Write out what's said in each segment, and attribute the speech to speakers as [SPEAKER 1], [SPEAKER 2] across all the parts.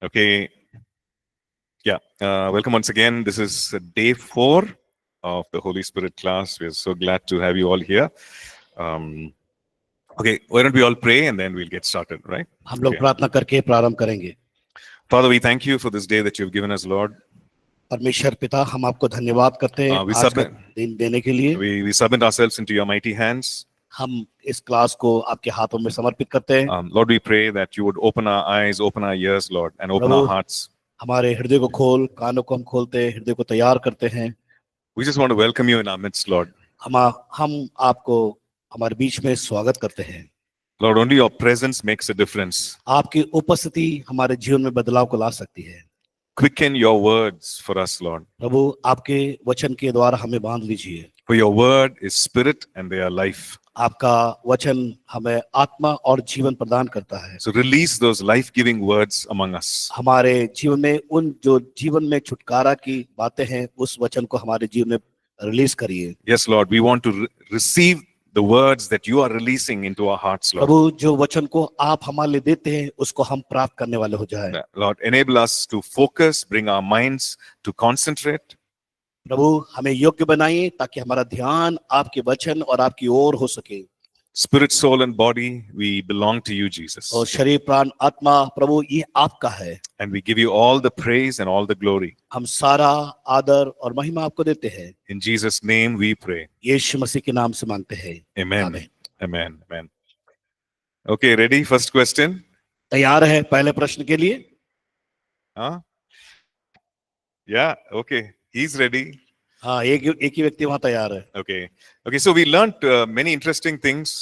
[SPEAKER 1] Okay, yeah. Welcome once again. This is day 4 of the Holy Spirit class. We're so glad to have you all here. Okay, why don't we all pray and then we'll get started, right?
[SPEAKER 2] हम लोग
[SPEAKER 1] Okay.
[SPEAKER 2] प्रार्थना करके प्रारंभ करेंगे।
[SPEAKER 1] Father, we thank you for this day that you've given us, Lord.
[SPEAKER 2] परमेश्वर पिता, हम आपको धन्यवाद करते हैं
[SPEAKER 1] we
[SPEAKER 2] आज का
[SPEAKER 1] submit-
[SPEAKER 2] दिन देने के लिए।
[SPEAKER 1] We submit ourselves into your mighty hands.
[SPEAKER 2] हम इस क्लास को आपके हाथों में समर्पित करते हैं।
[SPEAKER 1] Lord, we pray that you would open our eyes, open our ears, Lord, and open our
[SPEAKER 2] Prabhu,
[SPEAKER 1] hearts.
[SPEAKER 2] हमारे हृदय को खोल, कानों को हम खोलते हैं, हृदय को तैयार करते हैं।
[SPEAKER 1] We just want to welcome you in our midst, Lord.
[SPEAKER 2] हम आपको हमारे बीच में स्वागत करते हैं।
[SPEAKER 1] Lord, only your presence makes a difference.
[SPEAKER 2] आपकी उपस्थिति हमारे जीवन में बदलाव को ला सकती है।
[SPEAKER 1] Quicken your words for us, Lord.
[SPEAKER 2] प्रभु, आपके वचन के द्वारा हमें बांध लीजिए।
[SPEAKER 1] For your word is spirit and they are life.
[SPEAKER 2] आपका वचन हमें आत्मा और जीवन प्रदान करता है।
[SPEAKER 1] So release those life-giving words among us.
[SPEAKER 2] हमारे जीवन में उन जो जीवन में छुटकारा की बातें हैं, उस वचन को हमारे जीवन में रिलीज करिए।
[SPEAKER 1] Yes, Lord, we want to receive the words that you are releasing into our hearts, Lord.
[SPEAKER 2] प्रभु, जो वचन को आप हमारे लिए देते हैं, उसको हम प्राप्त करने वाले हो जाए।
[SPEAKER 1] Lord, enable us to focus, bring our minds to concentrate.
[SPEAKER 2] प्रभु, हमें योग्य बनाइए ताकि हमारा ध्यान आपके वचन और आपकी ओर हो सके।
[SPEAKER 1] Spirit, soul, and body, we belong to you, Jesus.
[SPEAKER 2] और शरीर, प्राण, आत्मा, प्रभु, ये आपका है।
[SPEAKER 1] And we give you all the praise and all the glory.
[SPEAKER 2] हम सारा आदर और महिमा आपको देते हैं।
[SPEAKER 1] In Jesus' name we pray.
[SPEAKER 2] यीशु मसीह के नाम से मांगते हैं।
[SPEAKER 1] Amen.
[SPEAKER 2] आमीन।
[SPEAKER 1] Amen. Amen. Okay, ready? First question.
[SPEAKER 2] तैयार है पहले प्रश्न के लिए?
[SPEAKER 1] Huh? Yeah, okay. He's ready.
[SPEAKER 2] हाँ, एक ही व्यक्ति वहां तैयार है।
[SPEAKER 1] Okay. Okay, so we learned many interesting things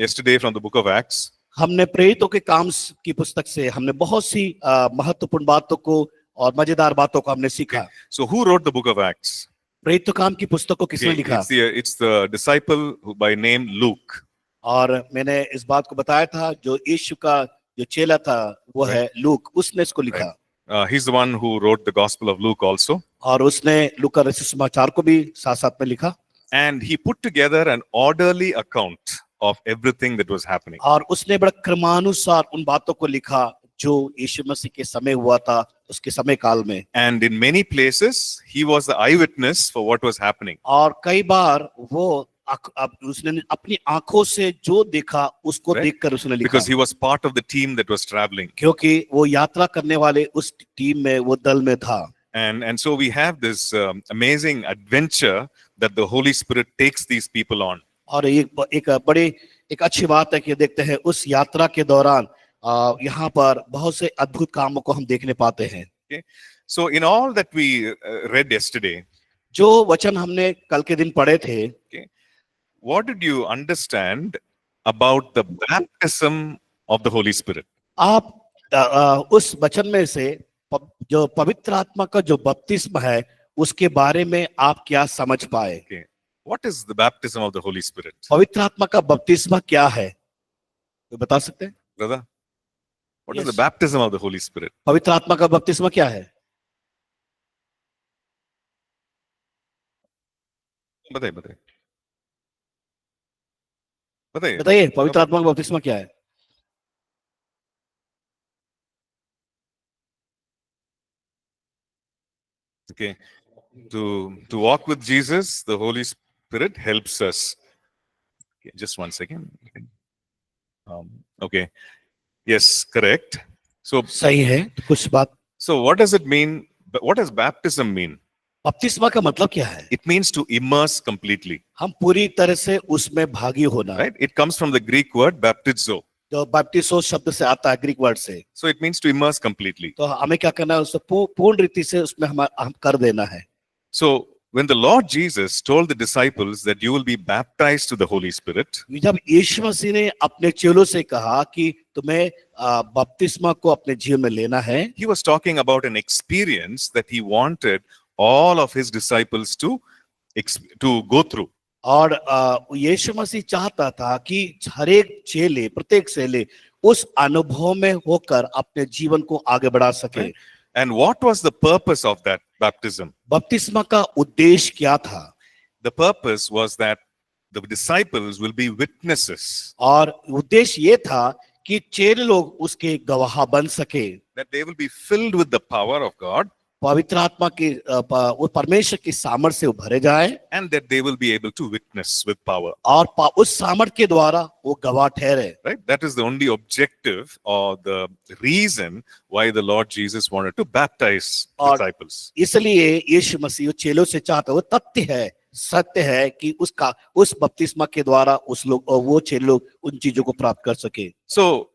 [SPEAKER 1] yesterday from the book of Acts.
[SPEAKER 2] हमने प्रेरितों के काम की पुस्तक से हमने बहुत सी महत्वपूर्ण बातों को और मजेदार बातों को हमने सीखा।
[SPEAKER 1] So who wrote the book of Acts?
[SPEAKER 2] प्रेरितों काम की पुस्तक को किसने लिखा?
[SPEAKER 1] It's the disciple by name Luke.
[SPEAKER 2] और मैंने इस बात को बताया था, जो यीशु का जो चेला था वो है लूक, उसने इसको लिखा।
[SPEAKER 1] He's the one who wrote the Gospel of Luke also.
[SPEAKER 2] और उसने लूका रचित समाचार को भी साथ साथ में लिखा।
[SPEAKER 1] And he put together an orderly account of everything that was happening.
[SPEAKER 2] और उसने बड़ा क्रमानुसार उन बातों को लिखा जो यीशु मसीह के समय हुआ था, उसके समय काल में।
[SPEAKER 1] And in many places he was the eyewitness for what was happening.
[SPEAKER 2] और कई बार वो उसने अपनी आंखों से जो देखा उसको देखकर उसने लिखा।
[SPEAKER 1] Because he was part of the team that was traveling.
[SPEAKER 2] क्योंकि वो यात्रा करने वाले उस टीम में, वो दल में था।
[SPEAKER 1] And so we have this amazing adventure that the Holy Spirit takes these people on.
[SPEAKER 2] और एक अच्छी बात है कि देखते हैं उस यात्रा के दौरान यहाँ पर बहुत से अद्भुत कामों को हम देखने पाते हैं।
[SPEAKER 1] Okay? So in all that we read yesterday,
[SPEAKER 2] जो वचन हमने कल के दिन पढ़े थे,
[SPEAKER 1] what did you understand about the baptism of the Holy Spirit?
[SPEAKER 2] आप उस वचन में से जो पवित्र आत्मा का जो बपतिस्मा है उसके बारे में आप क्या समझ पाए?
[SPEAKER 1] Okay. What is the baptism of the Holy Spirit?
[SPEAKER 2] पवित्र आत्मा का बपतिस्मा क्या है, तो बता सकते हैं?
[SPEAKER 1] Brother, what is
[SPEAKER 2] Yes.
[SPEAKER 1] the baptism of the Holy Spirit?
[SPEAKER 2] पवित्र आत्मा का बपतिस्मा क्या है?
[SPEAKER 1] बताइए बताइए बताइए
[SPEAKER 2] बताइए, पवित्र आत्मा का बपतिस्मा क्या है?
[SPEAKER 1] Okay. To walk with Jesus, the Holy Spirit helps us. Okay, just one second. Okay. Yes, correct. So
[SPEAKER 2] सही है, तो कुछ बात।
[SPEAKER 1] what does it mean? What does baptism mean?
[SPEAKER 2] बपतिस्मा का मतलब क्या है?
[SPEAKER 1] It means to immerse completely.
[SPEAKER 2] हम पूरी तरह से उसमें भागी होना।
[SPEAKER 1] Right? It comes from the Greek word baptizo.
[SPEAKER 2] जो बैप्टिस्टो शब्द से आता है, ग्रीक वर्ड से।
[SPEAKER 1] So it means to immerse completely.
[SPEAKER 2] तो हमें क्या करना है, उसको पूर्ण रीति से उसमें हम कर देना है।
[SPEAKER 1] So when the Lord Jesus told the disciples that you will be baptized to the Holy Spirit,
[SPEAKER 2] जब यीशु मसीह ने अपने चेलों से कहा कि तुम्हें बपतिस्मा को अपने जीवन में लेना है,
[SPEAKER 1] he was talking about an experience that he wanted all of his disciples to go through.
[SPEAKER 2] और यीशु मसीह चाहता था कि हर एक चेले, प्रत्येक चेले उस अनुभव में होकर अपने जीवन को आगे बढ़ा सके।
[SPEAKER 1] And what was the purpose of that baptism?
[SPEAKER 2] बपतिस्मा का उद्देश्य क्या था?
[SPEAKER 1] The purpose was that the disciples will be witnesses.
[SPEAKER 2] और उद्देश्य ये था कि चेले लोग उसके गवाह बन सके,
[SPEAKER 1] that they will be filled with the power of God,
[SPEAKER 2] पवित्र आत्मा की वो परमेश्वर की सामर्थ्य से वो भरे जाए,
[SPEAKER 1] and that they will be able to witness with power.
[SPEAKER 2] और उस सामर्थ्य के द्वारा वो गवाह ठहरे।
[SPEAKER 1] Right? That is the only objective or the reason why the Lord Jesus wanted to baptize
[SPEAKER 2] और
[SPEAKER 1] disciples.
[SPEAKER 2] इसलिए यीशु मसीह चेलों से चाहता, वो तथ्य है, सत्य है कि उसका उस बपतिस्मा के द्वारा उस लोग वो चेले लोग उन चीजों को प्राप्त कर सके।
[SPEAKER 1] So,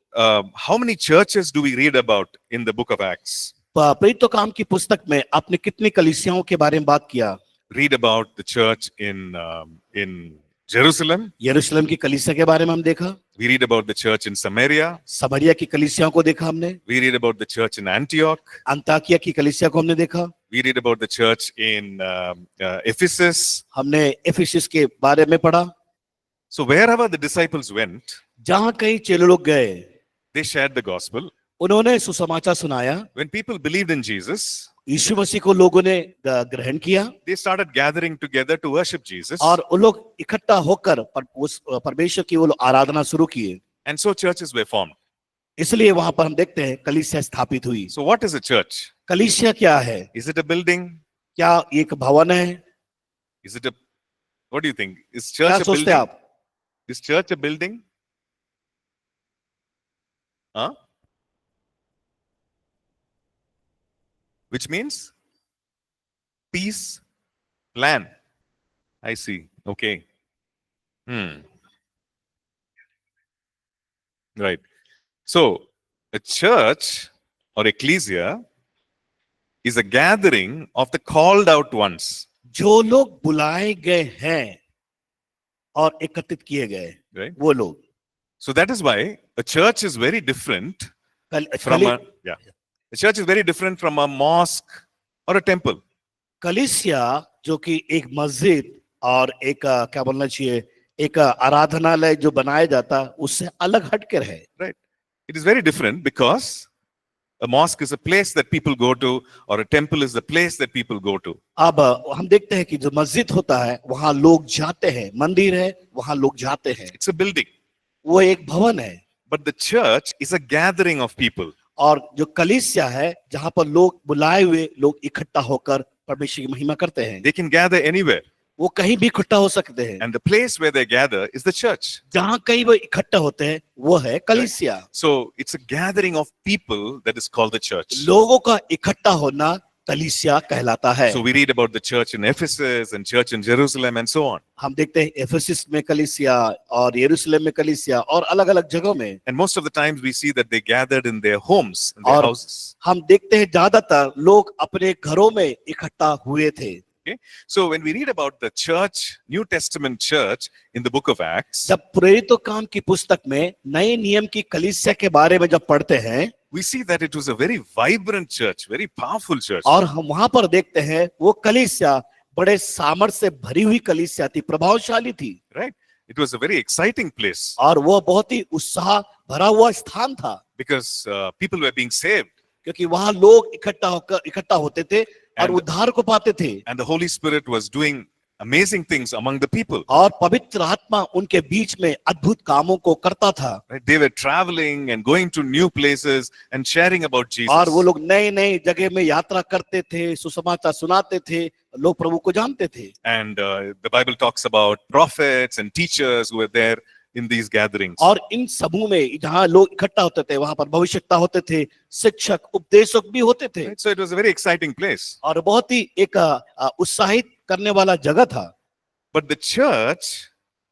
[SPEAKER 1] how many churches do we read about in the book of Acts?
[SPEAKER 2] प्रेरितों काम की पुस्तक में आपने कितनी कलीसियाओं के बारे में बात किया?
[SPEAKER 1] Read about the church in Jerusalem.
[SPEAKER 2] यरूशलेम की कलीसिया के बारे में हम देखा,
[SPEAKER 1] We read about the church in Samaria.
[SPEAKER 2] समरिया की कलीसियाओं को देखा हमने,
[SPEAKER 1] We read about the church in Antioch.
[SPEAKER 2] Antakya की कलीसिया को हमने देखा,
[SPEAKER 1] We read about the church in Ephesus.
[SPEAKER 2] हमने एफिसस के बारे में पढ़ा।
[SPEAKER 1] So wherever the disciples went,
[SPEAKER 2] जहां कहीं चेले लोग गए,
[SPEAKER 1] they shared the gospel.
[SPEAKER 2] उन्होंने सुसमाचार सुनाया।
[SPEAKER 1] When people believed in Jesus,
[SPEAKER 2] यीशु मसीह को लोगों ने ग्रहण किया,
[SPEAKER 1] they started gathering together to worship Jesus.
[SPEAKER 2] और उन लोग इकट्ठा होकर उस परमेश्वर की वो लोग आराधना शुरू किए।
[SPEAKER 1] And so churches were formed.
[SPEAKER 2] इसलिए वहां पर हम देखते हैं कलीसिया स्थापित हुई।
[SPEAKER 1] So what is a church?
[SPEAKER 2] कलीसिया क्या है?
[SPEAKER 1] Is it a building?
[SPEAKER 2] क्या एक भवन है?
[SPEAKER 1] Is it a, what do you think? Is
[SPEAKER 2] क्या
[SPEAKER 1] church a
[SPEAKER 2] सोचते हैं
[SPEAKER 1] building?
[SPEAKER 2] आप?
[SPEAKER 1] Is church a building? Huh? Which means peace, plan. I see. Okay. Right. So a church or ecclesia is a gathering of the called out ones.
[SPEAKER 2] जो लोग बुलाए गए हैं और एकत्रित किए गए,
[SPEAKER 1] Right.
[SPEAKER 2] वो लोग।
[SPEAKER 1] So that is why a church is very different from a church is very different from a mosque or a temple.
[SPEAKER 2] कलीसिया जो कि एक मस्जिद और एक क्या बोलना चाहिए, एक आराधनालय जो बनाया जाता, उससे अलग हटकर है।
[SPEAKER 1] Right. It is very different because a mosque is a place that people go to, or a temple is the place that people go to.
[SPEAKER 2] अब हम देखते हैं कि जो मस्जिद होता है वहां लोग जाते हैं, मंदिर है वहां लोग जाते हैं,
[SPEAKER 1] It's a building.
[SPEAKER 2] वो एक भवन है।
[SPEAKER 1] But the church is a gathering of people.
[SPEAKER 2] और जो कलीसिया है जहां पर लोग बुलाए हुए लोग इकट्ठा होकर परमेश्वर की महिमा करते हैं।
[SPEAKER 1] They can gather anywhere.
[SPEAKER 2] वो कहीं भी इकट्ठा हो सकते हैं,
[SPEAKER 1] And the place where they gather is the church.
[SPEAKER 2] जहां कहीं वो इकट्ठा होते हैं वो है कलीसिया।
[SPEAKER 1] So it's a gathering of people that is called the church.
[SPEAKER 2] लोगों का इकट्ठा होना कलीसिया कहलाता है।
[SPEAKER 1] So we read about the church in Ephesus and church in Jerusalem and so on.
[SPEAKER 2] हम देखते हैं एफेसस में कलीसिया और यरूशलेम में कलीसिया और अलग अलग जगहों में।
[SPEAKER 1] And most of the times we see that they gathered in their homes, in their
[SPEAKER 2] और
[SPEAKER 1] houses.
[SPEAKER 2] हम देखते हैं ज्यादातर लोग अपने घरों में इकट्ठा हुए थे।
[SPEAKER 1] Okay? So when we read about the church, New Testament church in the book of Acts,
[SPEAKER 2] जब प्रेरितों काम की पुस्तक में नए नियम की कलीसिया के बारे में जब पढ़ते हैं,
[SPEAKER 1] we see that it was a very vibrant church, very powerful church.
[SPEAKER 2] और हम वहां पर देखते हैं वो कलीसिया बड़े सामर्थ्य से भरी हुई कलीसिया थी, प्रभावशाली थी।
[SPEAKER 1] Right? It was a very exciting place
[SPEAKER 2] और वो बहुत ही उत्साह भरा हुआ स्थान था,
[SPEAKER 1] because people were being saved
[SPEAKER 2] क्योंकि वहां लोग इकट्ठा होते थे और
[SPEAKER 1] And-
[SPEAKER 2] उद्धार को पाते थे,
[SPEAKER 1] and the Holy Spirit was doing amazing things among the people.
[SPEAKER 2] और पवित्र आत्मा उनके बीच में अद्भुत कामों को करता था।
[SPEAKER 1] Right? They were traveling and going to new places and sharing about Jesus.
[SPEAKER 2] और वो लोग नए नए जगह में यात्रा करते थे, सुसमाचार सुनाते थे, लोग प्रभु को जानते थे।
[SPEAKER 1] And the Bible talks about prophets and teachers who were there in these gatherings.
[SPEAKER 2] और इन समूह में जहाँ लोग इकट्ठा होते थे वहां पर भविष्यवक्ता होते थे, शिक्षक उपदेशक भी होते थे,
[SPEAKER 1] Right? So it was a very exciting place.
[SPEAKER 2] और बहुत ही एक उत्साहित करने वाला जगह था।
[SPEAKER 1] But the church,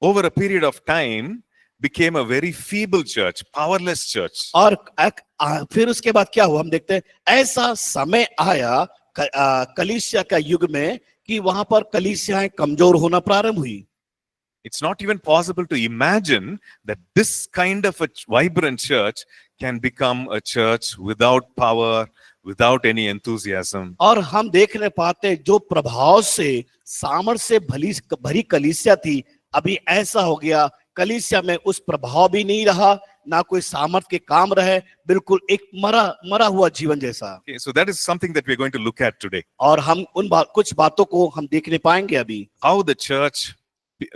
[SPEAKER 1] over a period of time, became a very feeble church, powerless church.
[SPEAKER 2] और फिर उसके बाद क्या हुआ, हम देखते हैं ऐसा समय आया कलीसिया का युग में कि वहां पर कलीसियाएं कमजोर होना प्रारंभ हुई।
[SPEAKER 1] It's not even possible to imagine that this kind of a vibrant church can become a church without power, without any enthusiasm.
[SPEAKER 2] और हम देखने पाते हैं जो प्रभाव से सामर्थ्य से भरी कलीसिया थी, अभी ऐसा हो गया कलीसिया में उस प्रभाव भी नहीं रहा, ना कोई सामर्थ्य के काम रहे, बिल्कुल एक मरा हुआ जीवन जैसा।
[SPEAKER 1] Okay, so that is something that we're going to look at today.
[SPEAKER 2] और हम कुछ बातों को हम देखने पाएंगे अभी,
[SPEAKER 1] How the church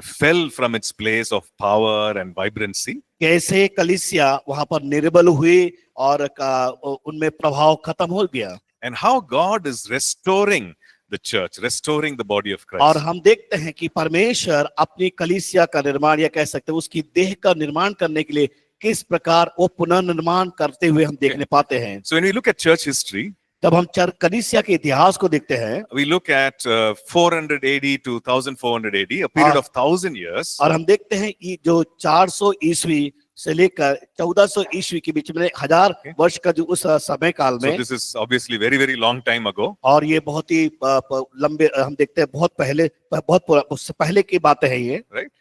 [SPEAKER 1] fell from its place of power and vibrancy.
[SPEAKER 2] कैसे कलीसिया वहां पर निर्बल हुई और उनमें प्रभाव खत्म हो गया।
[SPEAKER 1] And how God is restoring the church, restoring the body of
[SPEAKER 2] और
[SPEAKER 1] Christ.
[SPEAKER 2] हम देखते हैं कि परमेश्वर अपनी कलीसिया का निर्माण या कह सकते हैं उसकी देह का निर्माण करने के लिए किस प्रकार वो पुनर्निर्माण करते हुए हम देखने पाते हैं।
[SPEAKER 1] So when we look at church history,
[SPEAKER 2] जब हम कलीसिया के इतिहास को देखते हैं
[SPEAKER 1] we look at 400 AD to 1400 AD, a period of 1000 years.
[SPEAKER 2] और हम देखते हैं कि जो 400 ईस्वी से लेकर 1400 ईस्वी के बीच में 1000 वर्ष का जो उस समय काल
[SPEAKER 1] So
[SPEAKER 2] में,
[SPEAKER 1] this is obviously very, very long time ago.
[SPEAKER 2] और ये बहुत ही लंबे हम देखते हैं बहुत पहले उससे पहले की बातें हैं ये।
[SPEAKER 1] Right?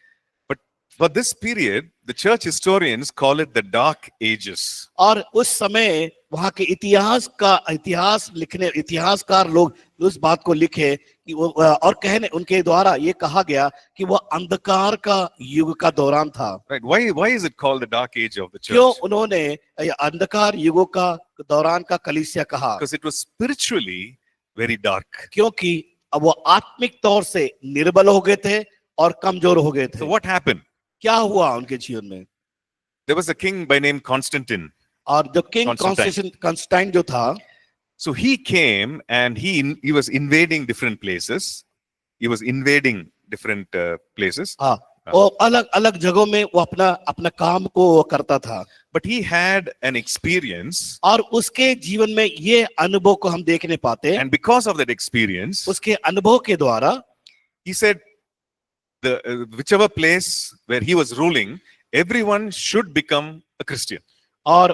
[SPEAKER 1] But for this period, the church historians call it the Dark Ages.
[SPEAKER 2] और उस समय वहां के इतिहासकार लोग उस बात को लिखे कि वो और कहने उनके द्वारा ये कहा गया कि वो अंधकार का युग का दौरान था।
[SPEAKER 1] Right? Why is it called the Dark Age of the church?
[SPEAKER 2] क्यों उन्होंने ये अंधकार युगों का दौरान का कलीसिया कहा?
[SPEAKER 1] Because it was spiritually very dark.
[SPEAKER 2] क्योंकि अब वो आत्मिक तौर से निर्बल हो गए थे और कमजोर हो गए थे।
[SPEAKER 1] So what happened?
[SPEAKER 2] क्या हुआ उनके जीवन में?
[SPEAKER 1] There was a king by name Constantine.
[SPEAKER 2] और जो किंग कॉन्स्टेंटाइन जो था,
[SPEAKER 1] So he came and he was invading different places. He was invading different places.
[SPEAKER 2] हाँ, वो अलग अलग जगहों में वो अपना काम को करता था।
[SPEAKER 1] But he had an experience.
[SPEAKER 2] और उसके जीवन में ये अनुभव को हम देखने पाते हैं।
[SPEAKER 1] And because of that experience,
[SPEAKER 2] उसके अनुभव के द्वारा
[SPEAKER 1] he said, whichever place where he was ruling, everyone should become a Christian.
[SPEAKER 2] और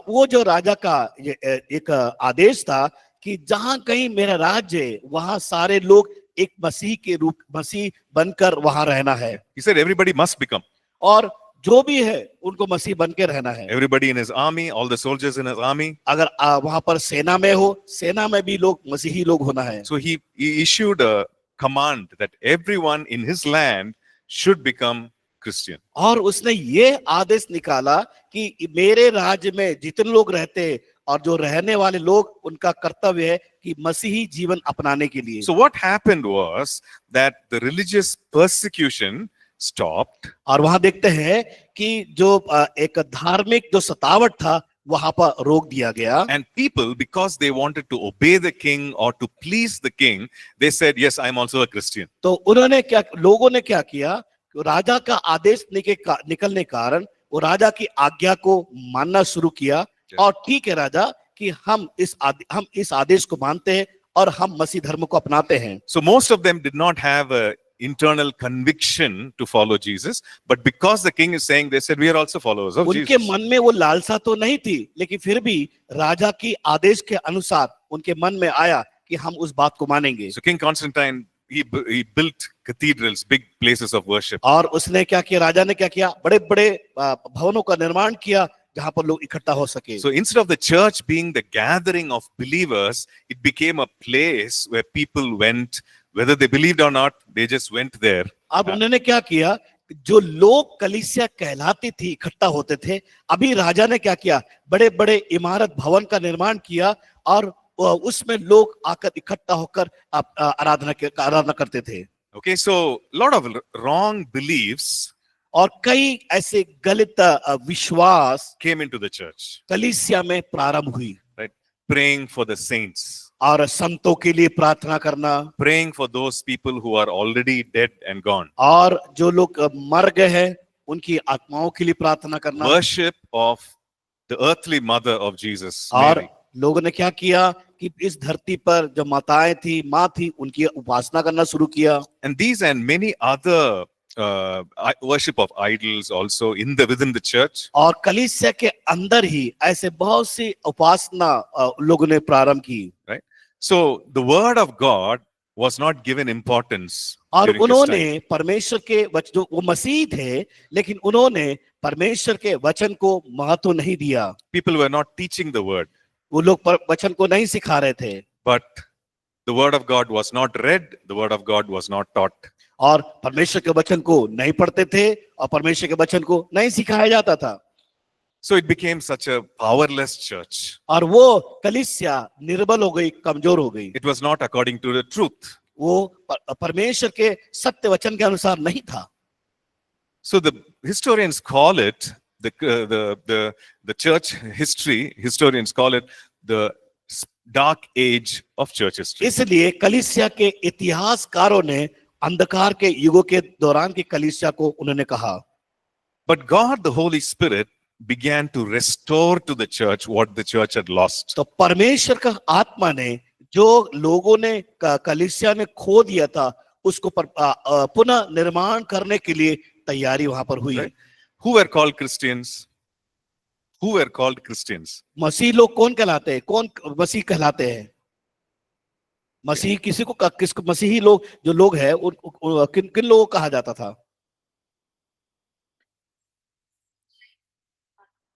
[SPEAKER 2] वो जो राजा का एक आदेश था कि जहां कहीं मेरा राज्य है वहां सारे लोग एक मसीह बनकर वहां रहना है।
[SPEAKER 1] He said everybody must become.
[SPEAKER 2] और जो भी है उनको मसीह बन के रहना है।
[SPEAKER 1] Everybody in his army, all the soldiers in his army.
[SPEAKER 2] अगर वहां पर सेना में हो, सेना में भी लोग मसीही लोग होना है।
[SPEAKER 1] So he issued a command that everyone in his land should become Christian.
[SPEAKER 2] और उसने ये आदेश निकाला कि मेरे राज्य में जितने लोग रहते और जो रहने वाले लोग उनका कर्तव्य है कि मसीही जीवन अपनाने के लिए।
[SPEAKER 1] So what happened was that the religious persecution stopped.
[SPEAKER 2] और वहां देखते हैं कि जो एक धार्मिक जो सतावट था वहां पर रोक दिया गया।
[SPEAKER 1] And people, because they wanted to obey the king or to please the king, they said, yes, I'm also a Christian.
[SPEAKER 2] तो लोगों ने क्या किया, राजा का आदेश निकलने कारण वो राजा की आज्ञा को मानना शुरू किया। और ठीक है राजा कि हम इस आदेश को मानते हैं और हम मसीह धर्म को अपनाते हैं।
[SPEAKER 1] So most of them did not have a internal conviction to follow Jesus, but because the king is saying, they said, we are also followers of
[SPEAKER 2] उनके
[SPEAKER 1] Jesus.
[SPEAKER 2] मन में वो लालसा तो नहीं थी, लेकिन फिर भी राजा की आदेश के अनुसार उनके मन में आया कि हम उस बात को मानेंगे।
[SPEAKER 1] So King Constantine, he built cathedrals, big places of worship.
[SPEAKER 2] और उसने क्या किया, राजा ने क्या किया, बड़े बड़े भवनों का निर्माण किया जहां पर लोग इकट्ठा हो सके।
[SPEAKER 1] So instead of the church being the gathering of believers, it became a place where people went, whether they believed or not, they just went there.
[SPEAKER 2] अब उन्होंने क्या किया, जो लोग कलीसिया कहलाती थी इकट्ठा होते थे, अभी राजा ने क्या किया, बड़े बड़े इमारत भवन का निर्माण किया और उसमें लोग आकर इकट्ठा होकर आराधना करते थे।
[SPEAKER 1] Okay, so a lot of wrong beliefs
[SPEAKER 2] और कई ऐसे गलत विश्वास
[SPEAKER 1] came into the church.
[SPEAKER 2] कलीसिया में प्रारंभ हुई।
[SPEAKER 1] Right? Praying for the saints.
[SPEAKER 2] और संतों के लिए प्रार्थना करना,
[SPEAKER 1] Praying for those people who are already dead and gone.
[SPEAKER 2] और जो लोग मर गए हैं उनकी आत्माओं के लिए प्रार्थना करना।
[SPEAKER 1] Worship of the earthly mother of Jesus,
[SPEAKER 2] और
[SPEAKER 1] Mary.
[SPEAKER 2] लोगों ने क्या किया कि इस धरती पर जो माताएं थी, माँ थी, उनकी उपासना करना शुरू किया।
[SPEAKER 1] And these and many other worship of idols also within the church.
[SPEAKER 2] और कलीसिया के अंदर ही ऐसे बहुत सी उपासना लोगों ने प्रारंभ की।
[SPEAKER 1] Right? So the word of God was not given importance.
[SPEAKER 2] और
[SPEAKER 1] during his
[SPEAKER 2] उन्होंने
[SPEAKER 1] time.
[SPEAKER 2] परमेश्वर के वचन, जो वो मसीह थे, लेकिन उन्होंने परमेश्वर के वचन को महत्व नहीं दिया।
[SPEAKER 1] People were not teaching the word.
[SPEAKER 2] वो लोग वचन को नहीं सिखा रहे थे।
[SPEAKER 1] But the word of God was not read, the word of God was not taught.
[SPEAKER 2] और परमेश्वर के वचन को नहीं पढ़ते थे और परमेश्वर के वचन को नहीं सिखाया जाता था।
[SPEAKER 1] So it became such a powerless church.
[SPEAKER 2] और वो कलीसिया निर्बल हो गई, कमजोर हो गई।
[SPEAKER 1] It was not according to the truth.
[SPEAKER 2] वो परमेश्वर के सत्य वचन के अनुसार नहीं था।
[SPEAKER 1] So the historians call it the church history. Historians call it the dark age of church history.
[SPEAKER 2] इसलिए कलीसिया के इतिहासकारों ने अंधकार के युगों के दौरान की कलीसिया को उन्होंने कहा।
[SPEAKER 1] But God, the Holy Spirit, began to restore to the church what the church had lost.
[SPEAKER 2] तो परमेश्वर का आत्मा ने जो लोगों ने कलीसिया में खो दिया था उसको पुनः निर्माण करने के लिए तैयारी वहां पर हुई।
[SPEAKER 1] Right? Who were called Christians? Who were called Christians?
[SPEAKER 2] मसीह लोग कौन कहलाते हैं? कौन मसीह कहलाते हैं? मसीह किसको मसीही लोग जो लोग हैं किन किन लोगों को कहा जाता था?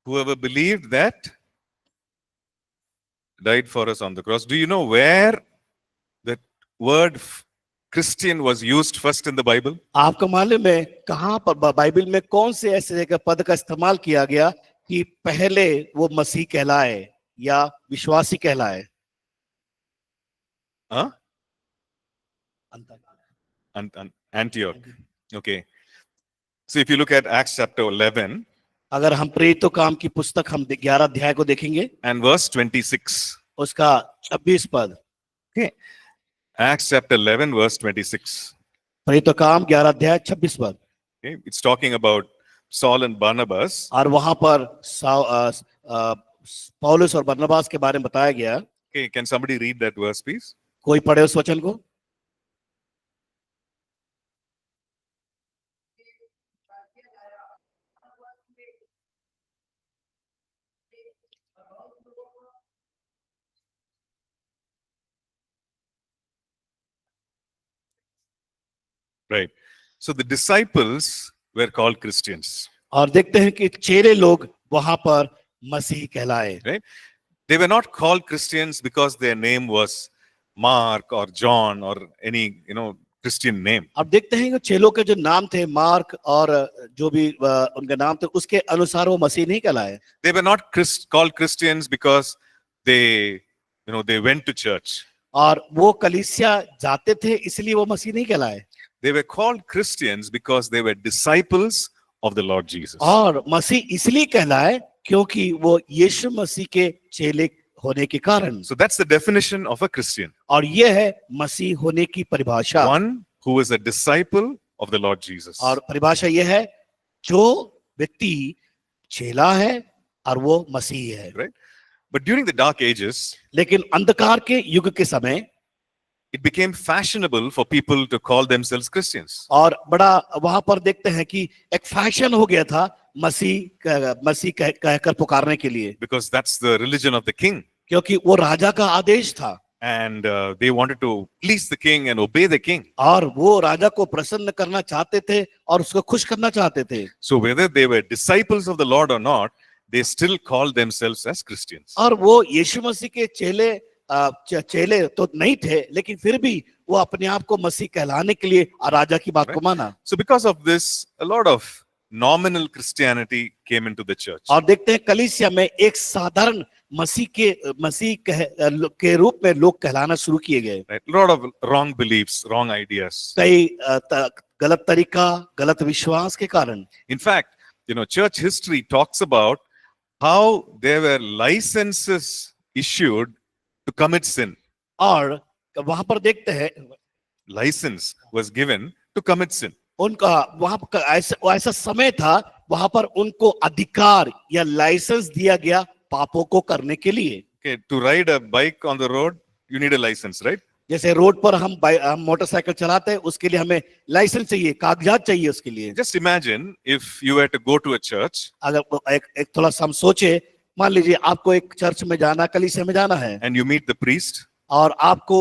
[SPEAKER 1] Whoever believed that died for us on the cross. Do you know where the word Christian was used first in the Bible?
[SPEAKER 2] आपको मालूम है कहां पर बाइबल में कौन से ऐसे पद का इस्तेमाल किया गया कि पहले वो मसीह कहलाए या विश्वासी कहलाए?
[SPEAKER 1] Huh? Antioch. Okay. So if you look at Acts chapter 11
[SPEAKER 2] अगर हम प्रेरितों काम की पुस्तक हम 11 अध्याय को देखेंगे
[SPEAKER 1] and verse 26.
[SPEAKER 2] उसका 26 पद।
[SPEAKER 1] Okay. Acts chapter 11 verse 26.
[SPEAKER 2] प्रेरितों काम 11 अध्याय 26 पद।
[SPEAKER 1] Okay. It's talking about Saul and Barnabas.
[SPEAKER 2] और वहां पर पौलुस और बरनबास के बारे में बताया गया।
[SPEAKER 1] Okay, can somebody read that verse please?
[SPEAKER 2] कोई पढ़े उस वचन को?
[SPEAKER 1] Right. So the disciples were called Christians.
[SPEAKER 2] और देखते हैं कि चेले लोग वहां पर मसीह कहलाए।
[SPEAKER 1] Right? They were not called Christians because their name was Mark or John or any, Christian name.
[SPEAKER 2] अब देखते हैं कि चेलों के जो नाम थे मार्क और जो भी उनके नाम थे उसके अनुसार वो मसीह नहीं कहलाए।
[SPEAKER 1] They were not called Christians because they went to church.
[SPEAKER 2] और वो कलीसिया जाते थे इसलिए वो मसीह नहीं कहलाए।
[SPEAKER 1] They were called Christians because they were disciples of the Lord Jesus.
[SPEAKER 2] और मसीह इसलिए कहलाए क्योंकि वो यीशु मसीह के चेले होने के कारण।
[SPEAKER 1] So that's the definition of a Christian.
[SPEAKER 2] और ये है मसीह होने की परिभाषा।
[SPEAKER 1] One who is a disciple of the Lord Jesus.
[SPEAKER 2] और परिभाषा ये है जो व्यक्ति चेला है और वो मसीह है।
[SPEAKER 1] Right? But during the dark ages,
[SPEAKER 2] लेकिन अंधकार के युग के समय
[SPEAKER 1] it became fashionable for people to call themselves Christians.
[SPEAKER 2] और बड़ा वहां पर देखते हैं कि एक फैशन हो गया था मसीह कहकर पुकारने के लिए।
[SPEAKER 1] Because that's the religion of the king.
[SPEAKER 2] क्योंकि वो राजा का आदेश था।
[SPEAKER 1] And they wanted to please the king and obey the king.
[SPEAKER 2] और वो राजा को प्रसन्न करना चाहते थे और उसको खुश करना चाहते थे।
[SPEAKER 1] So whether they were disciples of the Lord or not, they still called themselves as Christians.
[SPEAKER 2] और वो यीशु मसीह के चेले तो नहीं थे लेकिन फिर भी वो अपने आप को मसीह कहलाने के लिए राजा की बात को माना।
[SPEAKER 1] So because of this, a lot of nominal Christianity came into the church.
[SPEAKER 2] और देखते हैं कलीसिया में एक साधारण मसीह के रूप में लोग कहलाना शुरू किए गए।
[SPEAKER 1] Right? A lot of wrong beliefs, wrong ideas.
[SPEAKER 2] कई गलत तरीका, गलत विश्वास के कारण।
[SPEAKER 1] In fact, church history talks about how there were licenses issued to commit sin.
[SPEAKER 2] और वहां पर देखते हैं
[SPEAKER 1] License was given to commit sin.
[SPEAKER 2] उनका वहां ऐसा समय था वहां पर उनको अधिकार या लाइसेंस दिया गया पापों को करने के लिए।
[SPEAKER 1] Okay, to ride a bike on the road, you need a license, right?
[SPEAKER 2] जैसे रोड पर हम मोटरसाइकिल चलाते हैं उसके लिए हमें लाइसेंस चाहिए, कागजात चाहिए उसके लिए।
[SPEAKER 1] Just imagine if you were to go to a church.
[SPEAKER 2] अगर एक थोड़ा सा हम सोचे, मान लीजिए आपको एक चर्च में जाना, कलीसिया में जाना है
[SPEAKER 1] And you meet the priest.
[SPEAKER 2] और आपको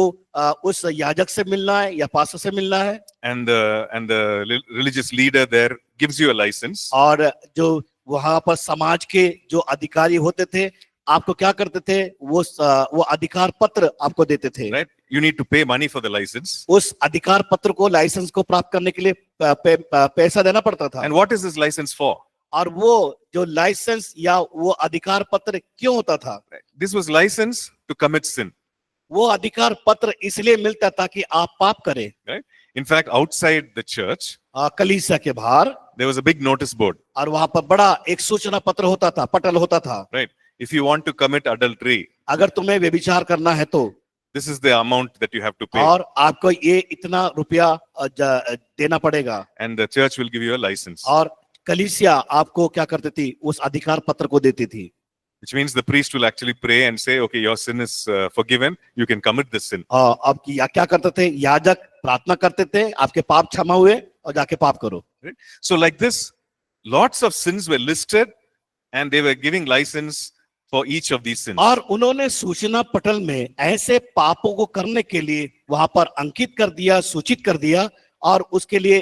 [SPEAKER 2] उस याजक से मिलना है या पास्टर से मिलना है।
[SPEAKER 1] And the religious leader there gives you a license.
[SPEAKER 2] और जो वहां पर समाज के जो अधिकारी होते थे आपको क्या करते थे, वो अधिकार पत्र आपको देते थे।
[SPEAKER 1] Right? You need to pay money for the license.
[SPEAKER 2] उस अधिकार पत्र को, लाइसेंस को प्राप्त करने के लिए पैसा देना पड़ता था।
[SPEAKER 1] And what is this license for?
[SPEAKER 2] और वो जो लाइसेंस या वो अधिकार पत्र क्यों होता था?
[SPEAKER 1] This was license to commit sin.
[SPEAKER 2] वो अधिकार पत्र इसलिए मिलता ताकि आप पाप करें।
[SPEAKER 1] Right? In fact, outside the church,
[SPEAKER 2] कलीसिया के बाहर
[SPEAKER 1] there was a big notice board.
[SPEAKER 2] और वहां पर बड़ा एक सूचना पत्र होता था, पटल होता था।
[SPEAKER 1] Right? If you want to commit adultery,
[SPEAKER 2] अगर तुम्हें व्यभिचार करना है तो,
[SPEAKER 1] this is the amount that you have to pay,
[SPEAKER 2] और आपको ये इतना रुपया देना पड़ेगा,
[SPEAKER 1] and the church will give you a license.
[SPEAKER 2] और कलीसिया आपको क्या करती थी, उस अधिकार पत्र को देती थी।
[SPEAKER 1] Which means the priest will actually pray and say, okay, your sin is forgiven, you can commit this sin.
[SPEAKER 2] अब क्या करते थे, याजक प्रार्थना करते थे, आपके पाप क्षमा हुए और जाके पाप करो।
[SPEAKER 1] Right? So like this, lots of sins were listed and they were giving license for each of these sins.
[SPEAKER 2] और उन्होंने सूचना पटल में ऐसे पापों को करने के लिए वहां पर अंकित कर दिया, सूचित कर दिया, और उसके लिए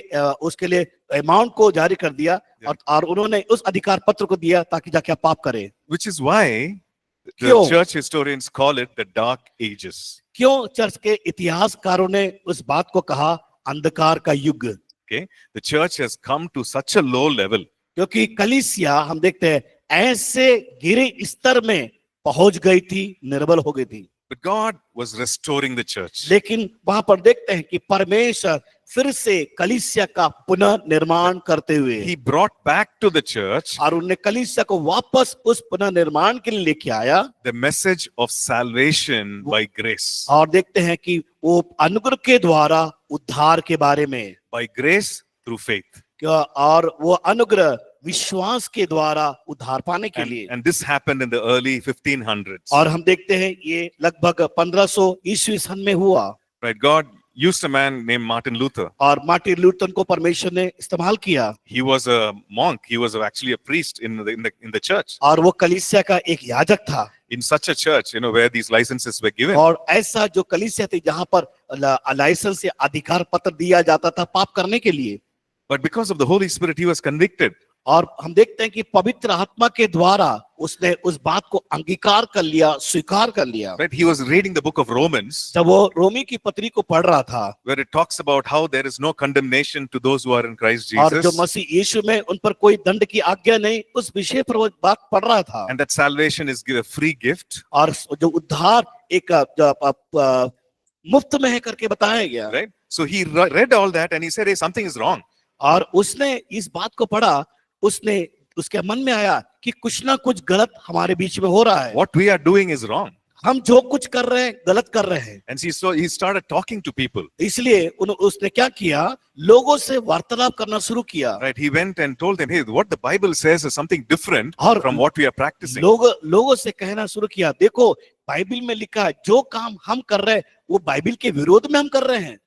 [SPEAKER 2] अमाउंट को जारी कर दिया, और उन्होंने उस अधिकार पत्र को दिया ताकि जाके आप पाप करें।
[SPEAKER 1] Which is why the
[SPEAKER 2] क्यों?
[SPEAKER 1] church historians call it the dark ages.
[SPEAKER 2] क्यों चर्च के इतिहासकारों ने उस बात को कहा अंधकार का युग?
[SPEAKER 1] Okay, the church has come to such a low level.
[SPEAKER 2] क्योंकि कलीसिया हम देखते हैं ऐसे गिरे स्तर में पहुंच गई थी, निर्बल हो गई थी।
[SPEAKER 1] But God was restoring the church.
[SPEAKER 2] लेकिन वहां पर देखते हैं कि परमेश्वर फिर से कलीसिया का पुनर्निर्माण करते हुए,
[SPEAKER 1] He brought back to the church
[SPEAKER 2] और उन्होंने कलीसिया को वापस उस पुनर्निर्माण के लिए लेके आया,
[SPEAKER 1] the message of salvation by grace.
[SPEAKER 2] और देखते हैं कि वो अनुग्रह के द्वारा उद्धार के बारे में,
[SPEAKER 1] By grace through faith.
[SPEAKER 2] और वो अनुग्रह विश्वास के द्वारा उद्धार पाने के लिए।
[SPEAKER 1] And this happened in the early 1500s.
[SPEAKER 2] और हम देखते हैं ये लगभग 1500 ईस्वी सन में हुआ।
[SPEAKER 1] Right? God used a man named Martin Luther.
[SPEAKER 2] और मार्टिन लूथर को परमेश्वर ने इस्तेमाल किया।
[SPEAKER 1] He was a monk. He was actually a priest in the church.
[SPEAKER 2] और वो कलीसिया का एक याजक था।
[SPEAKER 1] In such a church, where these licenses were given.
[SPEAKER 2] और ऐसा जो कलीसिया थी जहां पर लाइसेंस या अधिकार पत्र दिया जाता था पाप करने के लिए।
[SPEAKER 1] But because of the Holy Spirit, he was convicted.
[SPEAKER 2] और हम देखते हैं कि पवित्र आत्मा के द्वारा उसने उस बात को अंगीकार कर लिया, स्वीकार कर लिया।
[SPEAKER 1] Right? He was reading the book of Romans,
[SPEAKER 2] जब वो रोमी की पत्री को पढ़ रहा था,
[SPEAKER 1] where it talks about how there is no condemnation to those who are in Christ
[SPEAKER 2] और जो
[SPEAKER 1] Jesus,
[SPEAKER 2] मसीह यीशु में उन पर कोई दंड की आज्ञा नहीं, उस विषय पर वो बात पढ़ रहा था।
[SPEAKER 1] and that salvation is a free gift.
[SPEAKER 2] और जो उद्धार एक मुफ्त में है करके बताया गया।
[SPEAKER 1] Right? So he read all that and he said, hey, something is wrong.
[SPEAKER 2] और उसने इस बात को पढ़ा, उसके मन में आया कि कुछ ना कुछ गलत हमारे बीच में हो रहा है।
[SPEAKER 1] What we are doing is wrong.
[SPEAKER 2] हम जो कुछ कर रहे हैं गलत कर रहे हैं।
[SPEAKER 1] And so he started talking to people.
[SPEAKER 2] इसलिए उसने क्या किया, लोगों से वार्तालाप करना शुरू किया।
[SPEAKER 1] Right? He went and told them, hey, what the Bible says is something different
[SPEAKER 2] और
[SPEAKER 1] from what we are practicing.
[SPEAKER 2] लोगों से कहना शुरू किया, देखो बाइबल में लिखा है जो काम हम कर रहे हैं वो बाइबल के विरोध में हम कर रहे हैं।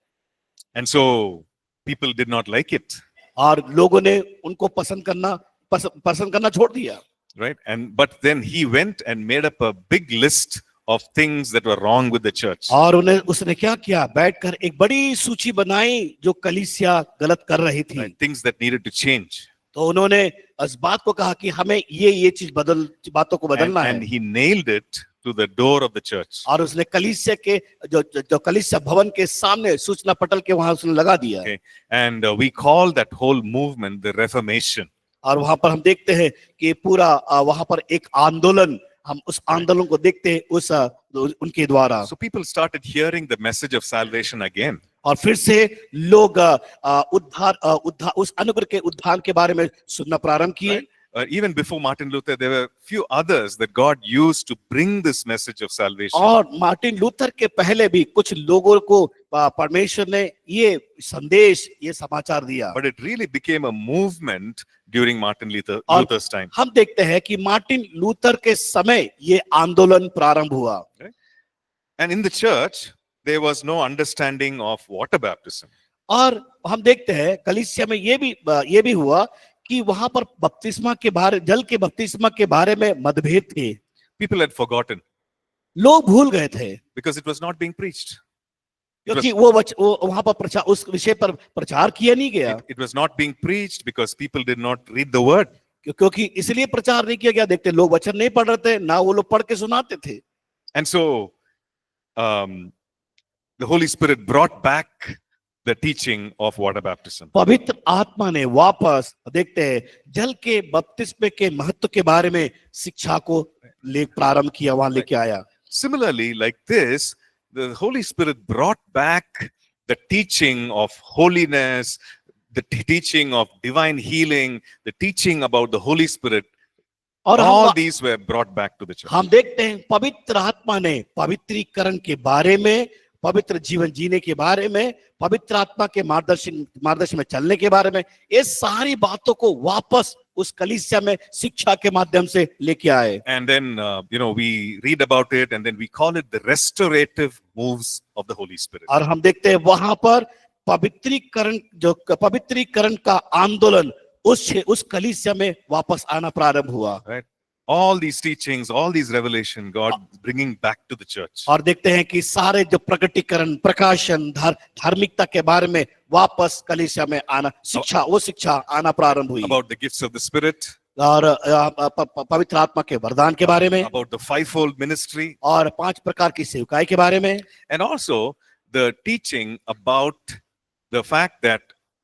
[SPEAKER 1] And so people did not like it.
[SPEAKER 2] और लोगों ने उनको पसंद करना छोड़ दिया।
[SPEAKER 1] Right? But then he went and made up a big list of things that were wrong with the church.
[SPEAKER 2] और उसने क्या किया, बैठकर एक बड़ी सूची बनाई जो कलीसिया गलत कर रही थी।
[SPEAKER 1] Right? Things that needed to change.
[SPEAKER 2] तो उन्होंने इस बात को कहा कि हमें ये चीज बातों को बदलना है।
[SPEAKER 1] And he nailed it to the door of the church.
[SPEAKER 2] और उसने कलीसिया के जो कलीसिया भवन के सामने सूचना पटल के वहां उसने लगा दिया।
[SPEAKER 1] Okay. And we call that whole movement the Reformation.
[SPEAKER 2] और वहां पर हम देखते हैं कि पूरा वहां पर एक आंदोलन, हम उस आंदोलन को देखते हैं उनके द्वारा।
[SPEAKER 1] So people started hearing the message of salvation again.
[SPEAKER 2] और फिर से लोग उद्धार उस अनुग्रह के उद्धार के बारे में सुनना प्रारंभ किए।
[SPEAKER 1] Even before Martin Luther, there were few others that God used to bring this message of salvation.
[SPEAKER 2] और मार्टिन लूथर के पहले भी कुछ लोगों को परमेश्वर ने ये संदेश, ये समाचार दिया।
[SPEAKER 1] But it really became a movement during Martin Luther's time.
[SPEAKER 2] हम देखते हैं कि मार्टिन लूथर के समय ये आंदोलन प्रारंभ हुआ।
[SPEAKER 1] And in the church, there was no understanding of water baptism.
[SPEAKER 2] और हम देखते हैं कलीसिया में ये भी हुआ कि वहां पर बपतिस्मा के बारे, जल के बपतिस्मा के बारे में मतभेद थे।
[SPEAKER 1] People had forgotten
[SPEAKER 2] लोग भूल गए थे
[SPEAKER 1] because it was not being preached.
[SPEAKER 2] क्योंकि वो वहां पर उस विषय पर प्रचार किया नहीं गया।
[SPEAKER 1] It was not being preached because people did not read the word.
[SPEAKER 2] क्योंकि इसलिए प्रचार नहीं किया गया, देखते लोग वचन नहीं पढ़ रहे थे, ना वो लोग पढ़ के सुनाते थे।
[SPEAKER 1] And so the Holy Spirit brought back the teaching of water baptism.
[SPEAKER 2] पवित्र आत्मा ने वापस देखते हैं जल के बपतिस्मे के महत्व के बारे में शिक्षा को प्रारंभ किया, वहां लेके आया।
[SPEAKER 1] Similarly, like this, the Holy Spirit brought back the teaching of holiness, the teaching of divine healing, the teaching about the Holy Spirit.
[SPEAKER 2] और
[SPEAKER 1] All these were brought back to the church.
[SPEAKER 2] हम देखते हैं पवित्र आत्मा ने पवित्रीकरण के बारे में, पवित्र जीवन जीने के बारे में, पवित्र आत्मा के मार्गदर्शन में चलने के बारे में, ये सारी बातों को वापस उस कलीसिया में शिक्षा के माध्यम से लेके आए.
[SPEAKER 1] And then, we read about it and then we call it the restorative moves of the Holy Spirit.
[SPEAKER 2] और हम देखते हैं वहां पर पवित्रीकरण का आंदोलन उस कलीसिया में वापस आना प्रारंभ हुआ.
[SPEAKER 1] Right? All these teachings, all these revelation, God bringing back to the church.
[SPEAKER 2] और देखते हैं कि सारे जो प्रकटीकरण, प्रकाशन, धार्मिकता के बारे में वापस कलीसिया में आना, शिक्षा आना प्रारंभ हुई.
[SPEAKER 1] About the gifts of the Spirit.
[SPEAKER 2] और पवित्र आत्मा के वरदान के बारे में.
[SPEAKER 1] About the fivefold ministry.
[SPEAKER 2] और 5 प्रकार की सेवकाई के बारे में.
[SPEAKER 1] And also the teaching about the fact that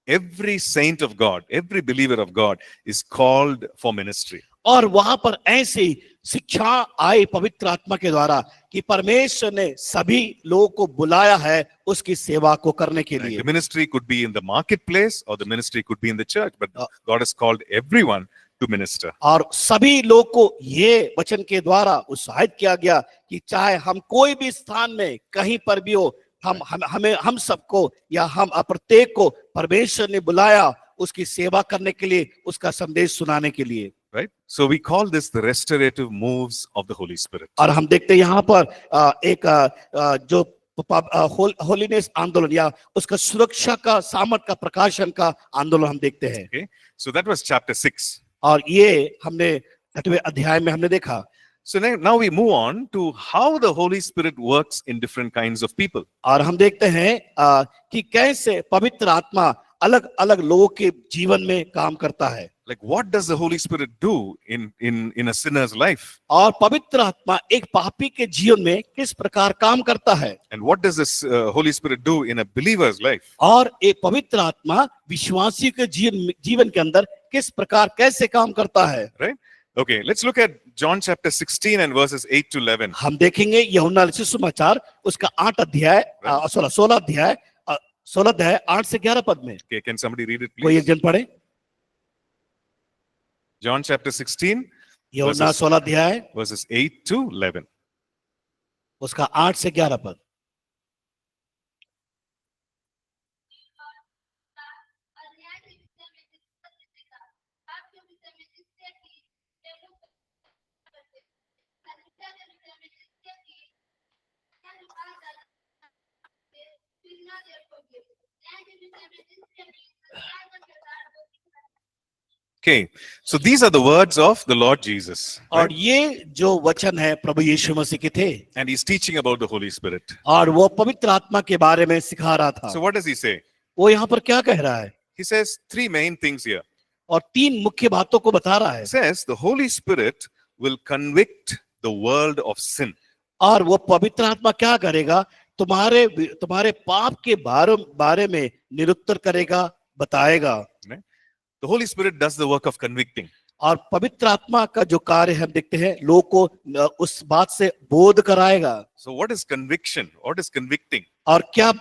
[SPEAKER 1] every saint of God, every believer of God is called for ministry.
[SPEAKER 2] और वहां पर ऐसी शिक्षा आई पवित्र आत्मा के द्वारा कि परमेश्वर ने सभी लोगों को बुलाया है उसकी सेवा को करने के लिए.
[SPEAKER 1] The ministry could be in the marketplace or the ministry could be in the church, but God has called everyone to minister.
[SPEAKER 2] और सभी लोग को ये वचन के द्वारा उत्साहित किया गया कि चाहे हम कोई भी स्थान में कहीं पर भी हो, हम सबको या हम प्रत्येक को परमेश्वर ने बुलाया उसकी सेवा करने के लिए, उसका संदेश सुनाने के लिए.
[SPEAKER 1] Right? So we call this the restorative moves of the Holy Spirit.
[SPEAKER 2] और हम देखते हैं यहाँ पर एक जो होलीनेस आंदोलन या उसका सुरक्षा का, सामर्थ का, प्रकाशन का आंदोलन हम देखते हैं.
[SPEAKER 1] Okay? So that was chapter 6.
[SPEAKER 2] और ये हमने 8वें अध्याय में हमने देखा.
[SPEAKER 1] So now we move on to how the Holy Spirit works in different kinds of people.
[SPEAKER 2] और हम देखते हैं कि कैसे पवित्र आत्मा अलग अलग लोगों के जीवन में काम करता है.
[SPEAKER 1] Like what does the Holy Spirit do in a sinner's life?
[SPEAKER 2] और पवित्र आत्मा एक पापी के जीवन में किस प्रकार काम करता है.
[SPEAKER 1] And what does this Holy Spirit do in a believer's life?
[SPEAKER 2] और एक पवित्र आत्मा विश्वासी के जीवन के अंदर किस प्रकार कैसे काम करता है.
[SPEAKER 1] Right? Okay, let's look at John chapter 16 and verses 8 to 11.
[SPEAKER 2] हम देखेंगे यूहन्ना रचित सुसमाचार उसका 8 अध्याय 16 अध्याय 8 से 11 पद में.
[SPEAKER 1] Okay, can somebody read it
[SPEAKER 2] कोई
[SPEAKER 1] please?
[SPEAKER 2] एक जन पढ़े.
[SPEAKER 1] John chapter 16
[SPEAKER 2] यूहन्ना 16 अध्याय
[SPEAKER 1] verses 8 to 11.
[SPEAKER 2] उसका 8 से 11 पद.
[SPEAKER 1] Okay, so these are the words of the Lord Jesus.
[SPEAKER 2] और
[SPEAKER 1] Right?
[SPEAKER 2] ये जो वचन है प्रभु यीशु मसीह के थे.
[SPEAKER 1] And he's teaching about the Holy Spirit.
[SPEAKER 2] और वो पवित्र आत्मा के बारे में सिखा रहा था.
[SPEAKER 1] So what does he say?
[SPEAKER 2] वो यहाँ पर क्या कह रहा है.
[SPEAKER 1] He says 3 main things here.
[SPEAKER 2] और 3 मुख्य बातों को बता रहा है.
[SPEAKER 1] He says the Holy Spirit will convict the world of sin.
[SPEAKER 2] और वो पवित्र आत्मा क्या करेगा, तुम्हारे पाप के बारे में निरुत्तर करेगा, बताएगा.
[SPEAKER 1] The Holy Spirit does the work of convicting.
[SPEAKER 2] और पवित्र आत्मा का जो कार्य हम देखते हैं लोगों को उस बात से बोध कराएगा.
[SPEAKER 1] So what is conviction? What is convicting?
[SPEAKER 2] और क्या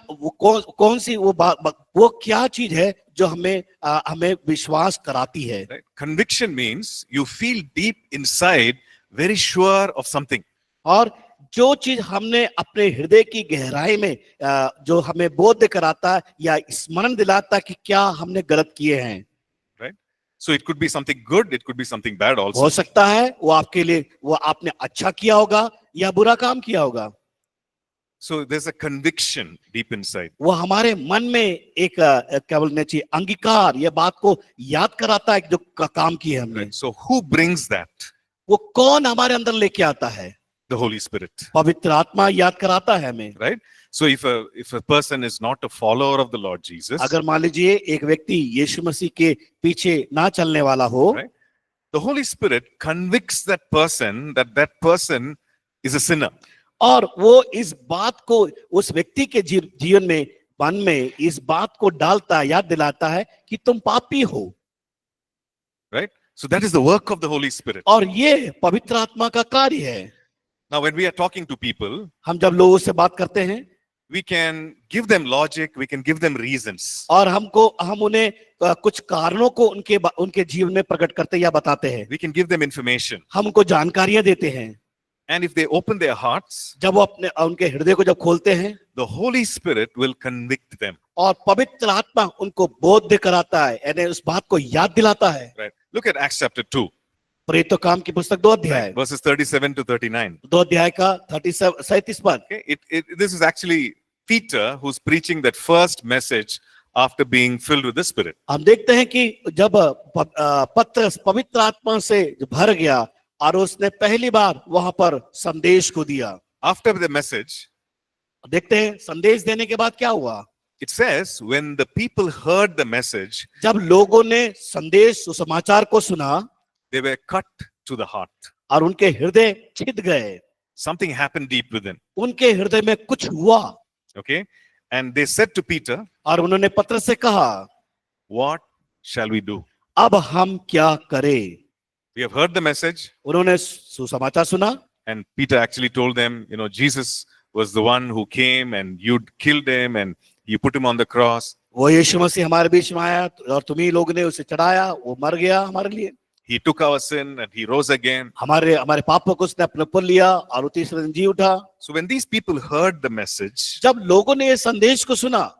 [SPEAKER 2] कौन सी वो क्या चीज है जो हमें विश्वास कराती है.
[SPEAKER 1] Right? Conviction means you feel deep inside very sure of something.
[SPEAKER 2] और जो चीज हमने अपने हृदय की गहराई में जो हमें बोध कराता है या स्मरण दिलाता है कि क्या हमने गलत किए हैं.
[SPEAKER 1] Right? So it could be something good, it could be something bad also.
[SPEAKER 2] हो सकता है वो आपके लिए वो आपने अच्छा किया होगा या बुरा काम किया होगा.
[SPEAKER 1] So there's a conviction deep inside.
[SPEAKER 2] वो हमारे मन में एक क्या बोलना चाहिए अंगीकार, ये बात को याद कराता है जो काम किए हमने.
[SPEAKER 1] Right? So who brings that?
[SPEAKER 2] वो कौन हमारे अंदर लेके आता है.
[SPEAKER 1] The Holy Spirit.
[SPEAKER 2] पवित्र आत्मा याद कराता है हमें.
[SPEAKER 1] Right? So if a person is not a follower of the Lord Jesus,
[SPEAKER 2] अगर मान लीजिए एक व्यक्ति यीशु मसीह के पीछे ना चलने वाला हो,
[SPEAKER 1] right? The Holy Spirit convicts that person is a sinner.
[SPEAKER 2] और वो इस बात को उस व्यक्ति के जीवन में मन में इस बात को डालता, याद दिलाता है कि तुम पापी हो.
[SPEAKER 1] Right? So that is the work of the Holy Spirit.
[SPEAKER 2] और ये पवित्र आत्मा का कार्य है.
[SPEAKER 1] Now, when we are talking to people,
[SPEAKER 2] हम जब लोगों से बात करते हैं
[SPEAKER 1] we can give them logic, we can give them reasons.
[SPEAKER 2] और हम उन्हें कुछ कारणों को उनके जीवन में प्रकट करते या बताते हैं,
[SPEAKER 1] We can give them information.
[SPEAKER 2] हम उनको जानकारियां देते हैं।
[SPEAKER 1] And if they open their hearts,
[SPEAKER 2] जब वो उनके हृदय को जब खोलते हैं
[SPEAKER 1] the Holy Spirit will convict them.
[SPEAKER 2] और पवित्र आत्मा उनको बोध कराता है, यानी उस बात को याद दिलाता है।
[SPEAKER 1] Right? Look at Acts chapter 2,
[SPEAKER 2] प्रेरितों काम की पुस्तक 2 अध्याय,
[SPEAKER 1] verses 37 to 39.
[SPEAKER 2] 2 अध्याय का 37 पद।
[SPEAKER 1] Okay? This is actually Peter who's preaching that first message after being filled with the Spirit.
[SPEAKER 2] हम देखते हैं कि जब पत्रस पवित्र आत्मा से भर गया और उसने पहली बार वहां पर संदेश को दिया।
[SPEAKER 1] After the message,
[SPEAKER 2] देखते हैं संदेश देने के बाद क्या हुआ।
[SPEAKER 1] it says, when the people heard the message,
[SPEAKER 2] जब लोगों ने संदेश सुसमाचार को सुना
[SPEAKER 1] they were cut to the heart.
[SPEAKER 2] और उनके हृदय छिद गए,
[SPEAKER 1] Something happened deep within.
[SPEAKER 2] उनके हृदय में कुछ हुआ।
[SPEAKER 1] Okay? And they said to Peter,
[SPEAKER 2] और उन्होंने पत्रस से कहा,
[SPEAKER 1] what shall we do?
[SPEAKER 2] अब हम क्या करें।
[SPEAKER 1] We have heard the message.
[SPEAKER 2] उन्होंने सुसमाचार सुना
[SPEAKER 1] And Peter actually told them, Jesus was the one who came and you killed him and you put him on the cross.
[SPEAKER 2] वो यीशु मसीह हमारे बीच में आया और तुम्ही लोगों ने उसे चढ़ाया, वो मर गया हमारे लिए,
[SPEAKER 1] He took our sin and he rose again.
[SPEAKER 2] हमारे पापों को उसने अपने ऊपर लिया और वो तीसरे दिन जी उठा।
[SPEAKER 1] So when these people heard the message,
[SPEAKER 2] जब लोगों ने ये संदेश को सुना,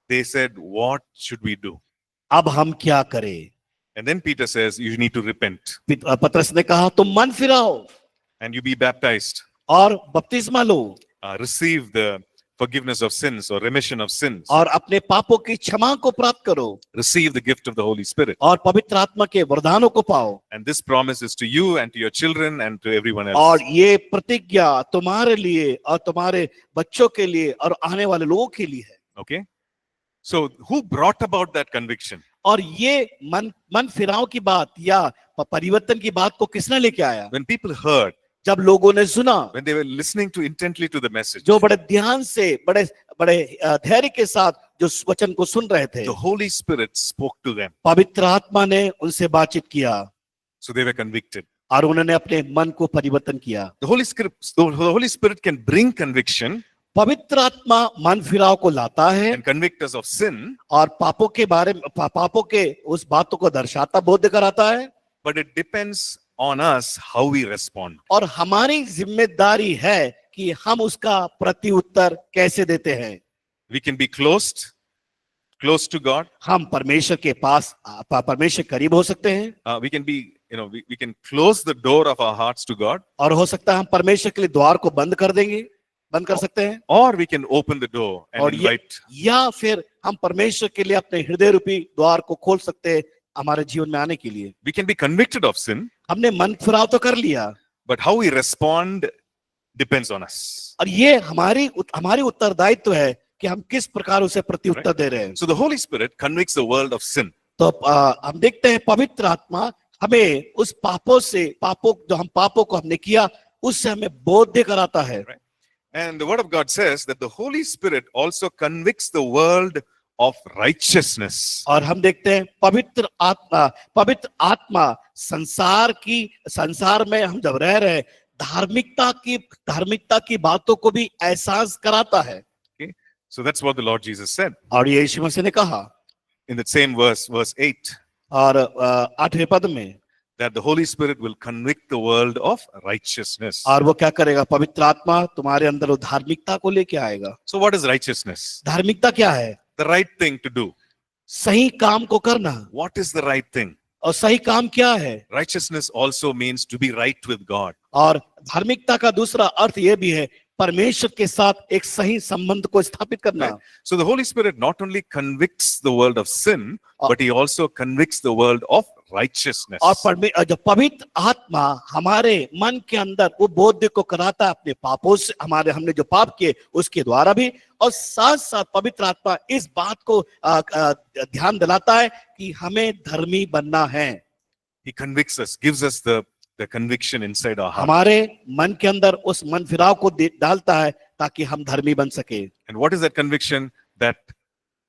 [SPEAKER 1] they said, what should we do?
[SPEAKER 2] अब हम क्या करें।
[SPEAKER 1] And then Peter says, you need to repent
[SPEAKER 2] पतरस ने कहा तुम मन फिराओ
[SPEAKER 1] and you be baptized.
[SPEAKER 2] और बपतिस्मा लो
[SPEAKER 1] Receive the forgiveness of sins or remission of sins.
[SPEAKER 2] और अपने पापों की क्षमा को प्राप्त करो
[SPEAKER 1] Receive the gift of the Holy Spirit.
[SPEAKER 2] और पवित्र आत्मा के वरदानों को पाओ।
[SPEAKER 1] And this promise is to you and to your children and to everyone else.
[SPEAKER 2] और ये प्रतिज्ञा तुम्हारे लिए और तुम्हारे बच्चों के लिए और आने वाले लोगों के लिए है।
[SPEAKER 1] Okay? So who brought about that conviction?
[SPEAKER 2] और ये मन फिराव की बात या परिवर्तन की बात को किसने लेके आया।
[SPEAKER 1] When people heard,
[SPEAKER 2] जब लोगों ने सुना,
[SPEAKER 1] when they were listening to intently to the message,
[SPEAKER 2] जो बड़े ध्यान से बड़े धैर्य के साथ जो वचन को सुन रहे थे,
[SPEAKER 1] the Holy Spirit spoke to them.
[SPEAKER 2] पवित्र आत्मा ने उनसे बातचीत किया
[SPEAKER 1] So they were convicted.
[SPEAKER 2] और उन्होंने अपने मन को परिवर्तन किया।
[SPEAKER 1] The Holy Spirit can bring conviction
[SPEAKER 2] पवित्र आत्मा मन फिराव को लाता है
[SPEAKER 1] and convict us of sin,
[SPEAKER 2] और पापों के उस बातों को दर्शाता, बोध कराता है,
[SPEAKER 1] but it depends on us how we respond.
[SPEAKER 2] और हमारी जिम्मेदारी है कि हम उसका प्रति उत्तर कैसे देते हैं।
[SPEAKER 1] We can be close to God.
[SPEAKER 2] हम परमेश्वर के पास परमेश्वर करीब हो सकते हैं,
[SPEAKER 1] We can be, we can close the door of our hearts to God,
[SPEAKER 2] और हो सकता है हम परमेश्वर के लिए द्वार को बंद कर सकते हैं,
[SPEAKER 1] or we can open the door and
[SPEAKER 2] और
[SPEAKER 1] invite.
[SPEAKER 2] या फिर हम परमेश्वर के लिए अपने हृदय रूपी द्वार को खोल सकते हैं हमारे जीवन में आने के लिए।
[SPEAKER 1] We can be convicted of sin,
[SPEAKER 2] हमने मन फिराव तो कर लिया,
[SPEAKER 1] but how we respond depends on us.
[SPEAKER 2] और ये हमारी उत्तरदायित्व है कि हम किस प्रकार उसे प्रति उत्तर दे रहे हैं।
[SPEAKER 1] So the Holy Spirit convicts the world of sin.
[SPEAKER 2] तो हम देखते हैं पवित्र आत्मा हमें उस जो हम पापों को हमने किया उससे हमें बोध कराता है।
[SPEAKER 1] And the word of God says that the Holy Spirit also convicts the world of righteousness.
[SPEAKER 2] और हम देखते हैं पवित्र आत्मा संसार में हम जब रह रहे हैं धार्मिकता की बातों को भी एहसास कराता है।
[SPEAKER 1] Okay? So that's what the Lord Jesus said.
[SPEAKER 2] और यीशु मसीह ने कहा
[SPEAKER 1] In that same verse 8,
[SPEAKER 2] और 8वें पद में,
[SPEAKER 1] that the Holy Spirit will convict the world of righteousness.
[SPEAKER 2] और वो क्या करेगा, पवित्र आत्मा तुम्हारे अंदर धार्मिकता को लेके आएगा।
[SPEAKER 1] So what is righteousness?
[SPEAKER 2] धार्मिकता क्या है?
[SPEAKER 1] The right thing to do.
[SPEAKER 2] सही काम को करना।
[SPEAKER 1] What is the right thing?
[SPEAKER 2] और सही काम क्या है?
[SPEAKER 1] Righteousness also means to be right with God.
[SPEAKER 2] और धार्मिकता का दूसरा अर्थ ये भी है परमेश्वर के साथ एक सही संबंध को स्थापित करना।
[SPEAKER 1] Right. So the Holy Spirit not only convicts the world of sin, but he also convicts the world of righteousness.
[SPEAKER 2] और जो पवित्र आत्मा हमारे मन के अंदर वो बोध को कराता है अपने पापों से, हमने जो पाप किए उसके द्वारा भी, और साथ साथ पवित्र आत्मा इस बात को ध्यान दिलाता है कि हमें धर्मी बनना है।
[SPEAKER 1] He convicts us, gives us the conviction inside our heart.
[SPEAKER 2] हमारे मन के अंदर उस मन फिराव को डालता है ताकि हम धर्मी बन सके।
[SPEAKER 1] And what is that conviction? That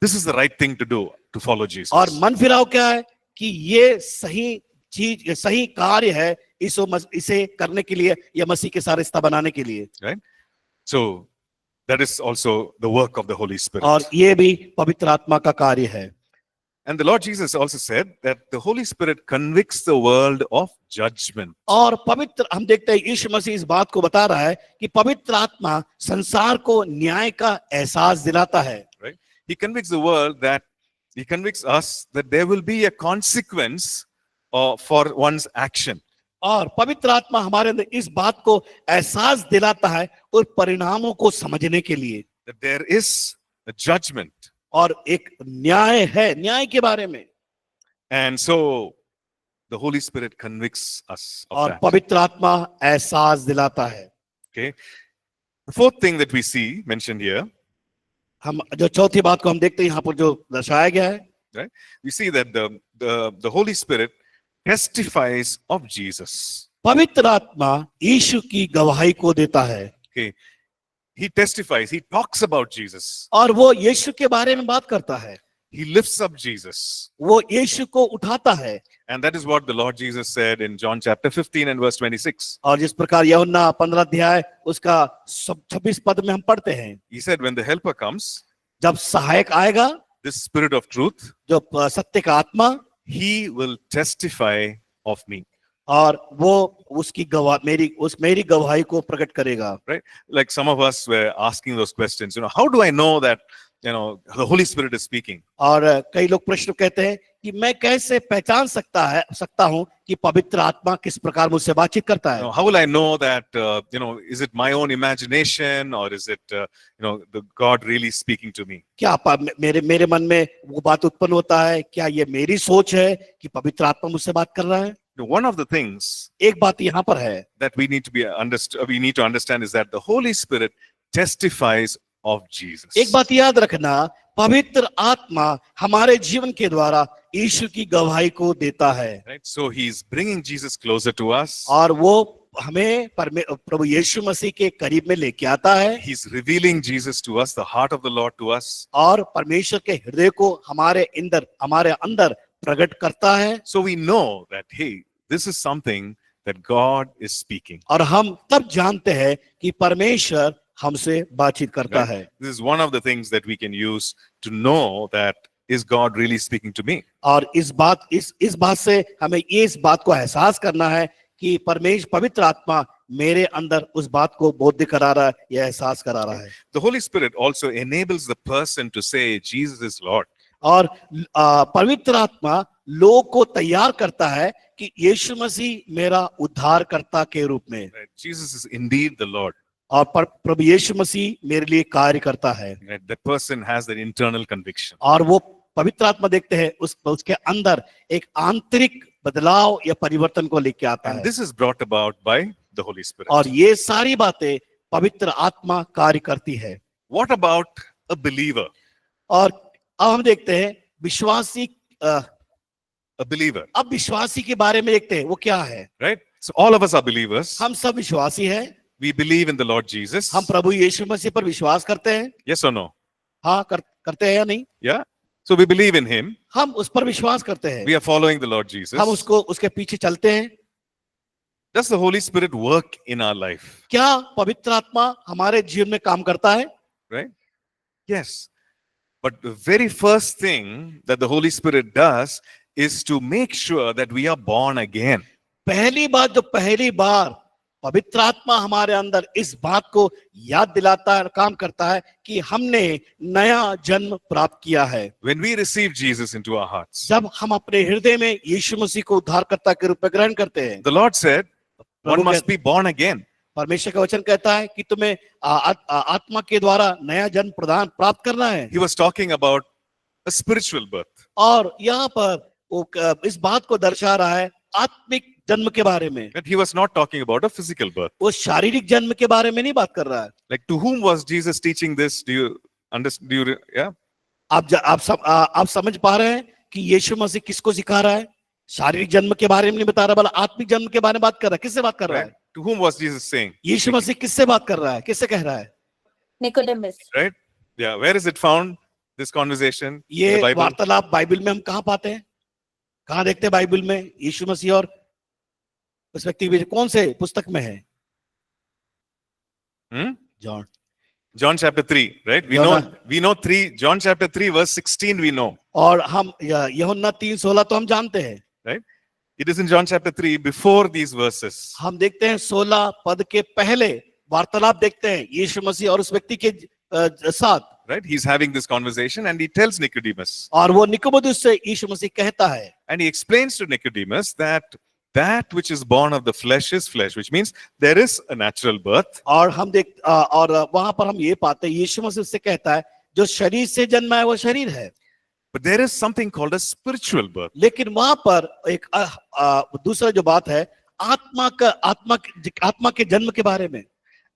[SPEAKER 1] this is the right thing to do, to follow Jesus.
[SPEAKER 2] और मन फिराव क्या है कि ये सही कार्य है इसे करने के लिए या मसीह के साथ रिश्ता बनाने के लिए।
[SPEAKER 1] right? So that is also the work of the Holy Spirit.
[SPEAKER 2] और ये भी पवित्र आत्मा का कार्य है।
[SPEAKER 1] And the Lord Jesus also said that the Holy Spirit convicts the world of judgment.
[SPEAKER 2] और पवित्र हम देखते हैं यीशु मसीह इस बात को बता रहा है कि पवित्र आत्मा संसार को न्याय का एहसास दिलाता है।
[SPEAKER 1] Right? He convicts the world that he convicts us that there will be a consequence for one's action.
[SPEAKER 2] और पवित्र आत्मा हमारे अंदर इस बात को एहसास दिलाता है और परिणामों को समझने के लिए,
[SPEAKER 1] That there is a judgment.
[SPEAKER 2] और एक न्याय है, न्याय के बारे में।
[SPEAKER 1] And so the Holy Spirit convicts us of
[SPEAKER 2] और
[SPEAKER 1] that.
[SPEAKER 2] पवित्र आत्मा एहसास दिलाता है।
[SPEAKER 1] Okay. The fourth thing that we see mentioned here,
[SPEAKER 2] हम जो चौथी बात को हम देखते हैं यहाँ पर जो दर्शाया गया है,
[SPEAKER 1] right? We see that the Holy Spirit testifies of Jesus.
[SPEAKER 2] पवित्र आत्मा यीशु की गवाही को देता है।
[SPEAKER 1] Okay. He testifies, he talks about Jesus.
[SPEAKER 2] और वो यीशु के बारे में बात करता है,
[SPEAKER 1] He lifts up Jesus.
[SPEAKER 2] वो यीशु को उठाता है।
[SPEAKER 1] And that is what the Lord Jesus said in John chapter 15 and verse 26.
[SPEAKER 2] और जिस प्रकार यूहन्ना 15 अध्याय उसका 26 पद में हम पढ़ते हैं,
[SPEAKER 1] He said, when the helper comes,
[SPEAKER 2] जब सहायक आएगा,
[SPEAKER 1] this Spirit of truth,
[SPEAKER 2] जो सत्य का आत्मा,
[SPEAKER 1] he will testify of me.
[SPEAKER 2] और वो उसकी मेरी गवाही को प्रकट करेगा।
[SPEAKER 1] Right? Like some of us were asking those questions, how do I know that, the Holy Spirit is speaking?
[SPEAKER 2] और कई लोग प्रश्न कहते हैं कि मैं कैसे पहचान सकता हूं कि पवित्र आत्मा किस प्रकार मुझसे बातचीत करता है।
[SPEAKER 1] How will I know that, is it my own imagination or is it, the God really speaking to me?
[SPEAKER 2] क्या मेरे मन में वो बात उत्पन्न होता है, क्या ये मेरी सोच है कि पवित्र आत्मा मुझसे बात कर रहा है?
[SPEAKER 1] One of the things
[SPEAKER 2] एक बात यहाँ पर है
[SPEAKER 1] that we need to understand is that the Holy Spirit testifies of Jesus.
[SPEAKER 2] एक बात याद रखना, पवित्र आत्मा हमारे जीवन के द्वारा यीशु की गवाही को देता है।
[SPEAKER 1] Right? So he's bringing Jesus closer to us.
[SPEAKER 2] और वो हमें प्रभु यीशु मसीह के करीब में लेके आता है।
[SPEAKER 1] He's revealing Jesus to us, the heart of the Lord to us.
[SPEAKER 2] और परमेश्वर के हृदय को हमारे अंदर प्रकट करता है।
[SPEAKER 1] So we know that, hey, this is something that God is speaking.
[SPEAKER 2] और हम तब जानते हैं कि परमेश्वर हमसे बातचीत करता है।
[SPEAKER 1] This is one of the things that we can use to know that is God really speaking to me.
[SPEAKER 2] और इस बात से हमें इस बात को एहसास करना है कि पवित्र आत्मा मेरे अंदर उस बात को बोध करा रहा है या एहसास करा रहा है।
[SPEAKER 1] The Holy Spirit also enables the person to say Jesus is Lord.
[SPEAKER 2] और पवित्र आत्मा लोग को तैयार करता है कि यीशु मसीह मेरा उद्धारकर्ता के रूप में,
[SPEAKER 1] Right? Jesus is indeed the Lord.
[SPEAKER 2] और प्रभु यीशु मसीह मेरे लिए कार्य करता है।
[SPEAKER 1] Right? That person has that internal conviction.
[SPEAKER 2] और वो पवित्र आत्मा देखते हैं उसके अंदर एक आंतरिक बदलाव या परिवर्तन को लेके आता
[SPEAKER 1] And
[SPEAKER 2] है।
[SPEAKER 1] this is brought about by the Holy Spirit.
[SPEAKER 2] और ये सारी बातें पवित्र आत्मा कार्य करती है।
[SPEAKER 1] What about a believer?
[SPEAKER 2] और अब हम देखते हैं विश्वासी,
[SPEAKER 1] A believer,
[SPEAKER 2] अब विश्वासी के बारे में देखते हैं वो क्या है।
[SPEAKER 1] right? So all of us are believers.
[SPEAKER 2] हम सब विश्वासी हैं,
[SPEAKER 1] We believe in the Lord Jesus.
[SPEAKER 2] हम प्रभु यीशु मसीह पर विश्वास करते हैं।
[SPEAKER 1] Yes or no?
[SPEAKER 2] हाँ, करते हैं या नहीं?
[SPEAKER 1] Yeah. So we believe in him.
[SPEAKER 2] हम उस पर विश्वास करते हैं,
[SPEAKER 1] We are following the Lord Jesus.
[SPEAKER 2] हम उसके पीछे चलते हैं।
[SPEAKER 1] Does the Holy Spirit work in our life?
[SPEAKER 2] क्या पवित्र आत्मा हमारे जीवन में काम करता है?
[SPEAKER 1] Right? Yes. But the very first thing that the Holy Spirit does is to make sure that we are born again.
[SPEAKER 2] पहली बार पवित्र आत्मा हमारे अंदर इस बात को याद दिलाता है, काम करता है कि हमने नया जन्म प्राप्त किया है।
[SPEAKER 1] When we receive Jesus into our hearts,
[SPEAKER 2] जब हम अपने हृदय में यीशु मसीह को उद्धारकर्ता के रूप में ग्रहण करते हैं,
[SPEAKER 1] the Lord said, one
[SPEAKER 2] Prabhu
[SPEAKER 1] must be born again.
[SPEAKER 2] परमेश्वर का वचन कहता है कि तुम्हें आत्मा के द्वारा नया जन्म प्राप्त करना है।
[SPEAKER 1] He was talking about a spiritual birth.
[SPEAKER 2] और यहाँ पर वो इस बात को दर्शा रहा है आत्मिक जन्म के बारे में।
[SPEAKER 1] But he was not talking about a physical birth.
[SPEAKER 2] वो शारीरिक जन्म के बारे में नहीं बात कर रहा है।
[SPEAKER 1] Like, to whom was Jesus teaching this? Do you understand? Yeah?
[SPEAKER 2] आप समझ पा रहे हैं कि यीशु मसीह किसको सिखा रहा है? शारीरिक जन्म के बारे में नहीं बता रहा, बल्कि आत्मिक जन्म के बारे में बात कर रहा है। किससे बात कर रहा है?
[SPEAKER 1] Right? To whom was Jesus saying?
[SPEAKER 2] यीशु मसीह किससे बात कर रहा है? किससे कह रहा है?
[SPEAKER 3] Nicodemus.
[SPEAKER 1] Right? Yeah. Where is it found? This conversation in
[SPEAKER 2] ये
[SPEAKER 1] the Bible?
[SPEAKER 2] वार्तालाप बाइबल में हम कहाँ पाते हैं? कहाँ देखते हैं बाइबल में यीशु मसीह और उस व्यक्ति के कौन से पुस्तक में है? John
[SPEAKER 1] John chapter 3, right? We know 3, John chapter 3 verse 16 we know,
[SPEAKER 2] और हम यूहन्ना 3:16 तो हम जानते हैं,
[SPEAKER 1] right? It is in John chapter 3 before these verses.
[SPEAKER 2] हम देखते हैं 16 पद के पहले वार्तालाप देखते हैं यीशु मसीह और उस व्यक्ति के साथ,
[SPEAKER 1] Right? He's having this conversation and he tells Nicodemus,
[SPEAKER 2] और वो निकोदेमुस से यीशु मसीह कहता है,
[SPEAKER 1] and he explains to Nicodemus that that which is born of the flesh is flesh, which means there is a natural birth.
[SPEAKER 2] और हम और वहां पर हम ये पाते हैं यीशु मसीह उससे कहता है जो शरीर से जन्मा है वो शरीर है,
[SPEAKER 1] But there is something called a spiritual birth.
[SPEAKER 2] लेकिन वहां पर एक दूसरा जो बात है आत्मा के जन्म के बारे में,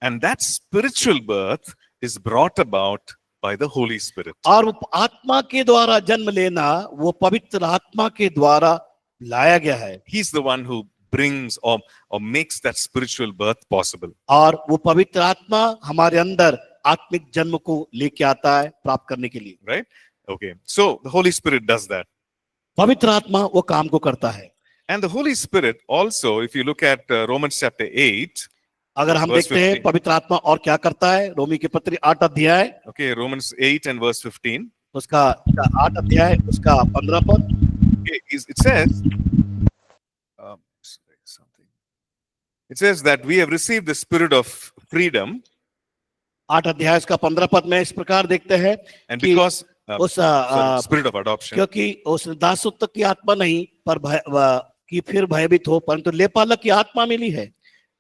[SPEAKER 1] And that spiritual birth is brought about by the Holy Spirit.
[SPEAKER 2] और वो आत्मा के द्वारा जन्म लेना वो पवित्र आत्मा के द्वारा लाया गया है,
[SPEAKER 1] He's the one who brings or makes that spiritual birth possible.
[SPEAKER 2] और वो पवित्र आत्मा हमारे अंदर आत्मिक जन्म को लेके आता है प्राप्त करने के लिए,
[SPEAKER 1] Right? Okay. So the Holy Spirit does that.
[SPEAKER 2] पवित्र आत्मा वो काम को करता है।
[SPEAKER 1] And the Holy Spirit also, if you look at Romans chapter 8,
[SPEAKER 2] अगर हम
[SPEAKER 1] verse
[SPEAKER 2] देखते हैं
[SPEAKER 1] 15.
[SPEAKER 2] पवित्र आत्मा और क्या करता है, रोमी के पत्र 8 अध्याय,
[SPEAKER 1] okay, Romans 8 and verse 15,
[SPEAKER 2] उसका 8 अध्याय उसका 15 पद,
[SPEAKER 1] okay, it says, something. It says that we have received the spirit of freedom,
[SPEAKER 2] 8 अध्याय उसका 15 पद में इस प्रकार देखते हैं
[SPEAKER 1] and
[SPEAKER 2] कि
[SPEAKER 1] because
[SPEAKER 2] उस
[SPEAKER 1] spirit of adoption,
[SPEAKER 2] क्योंकि उस दासत्व की आत्मा नहीं पर कि फिर भयभीत हो, परंतु लेपालक की आत्मा मिली है,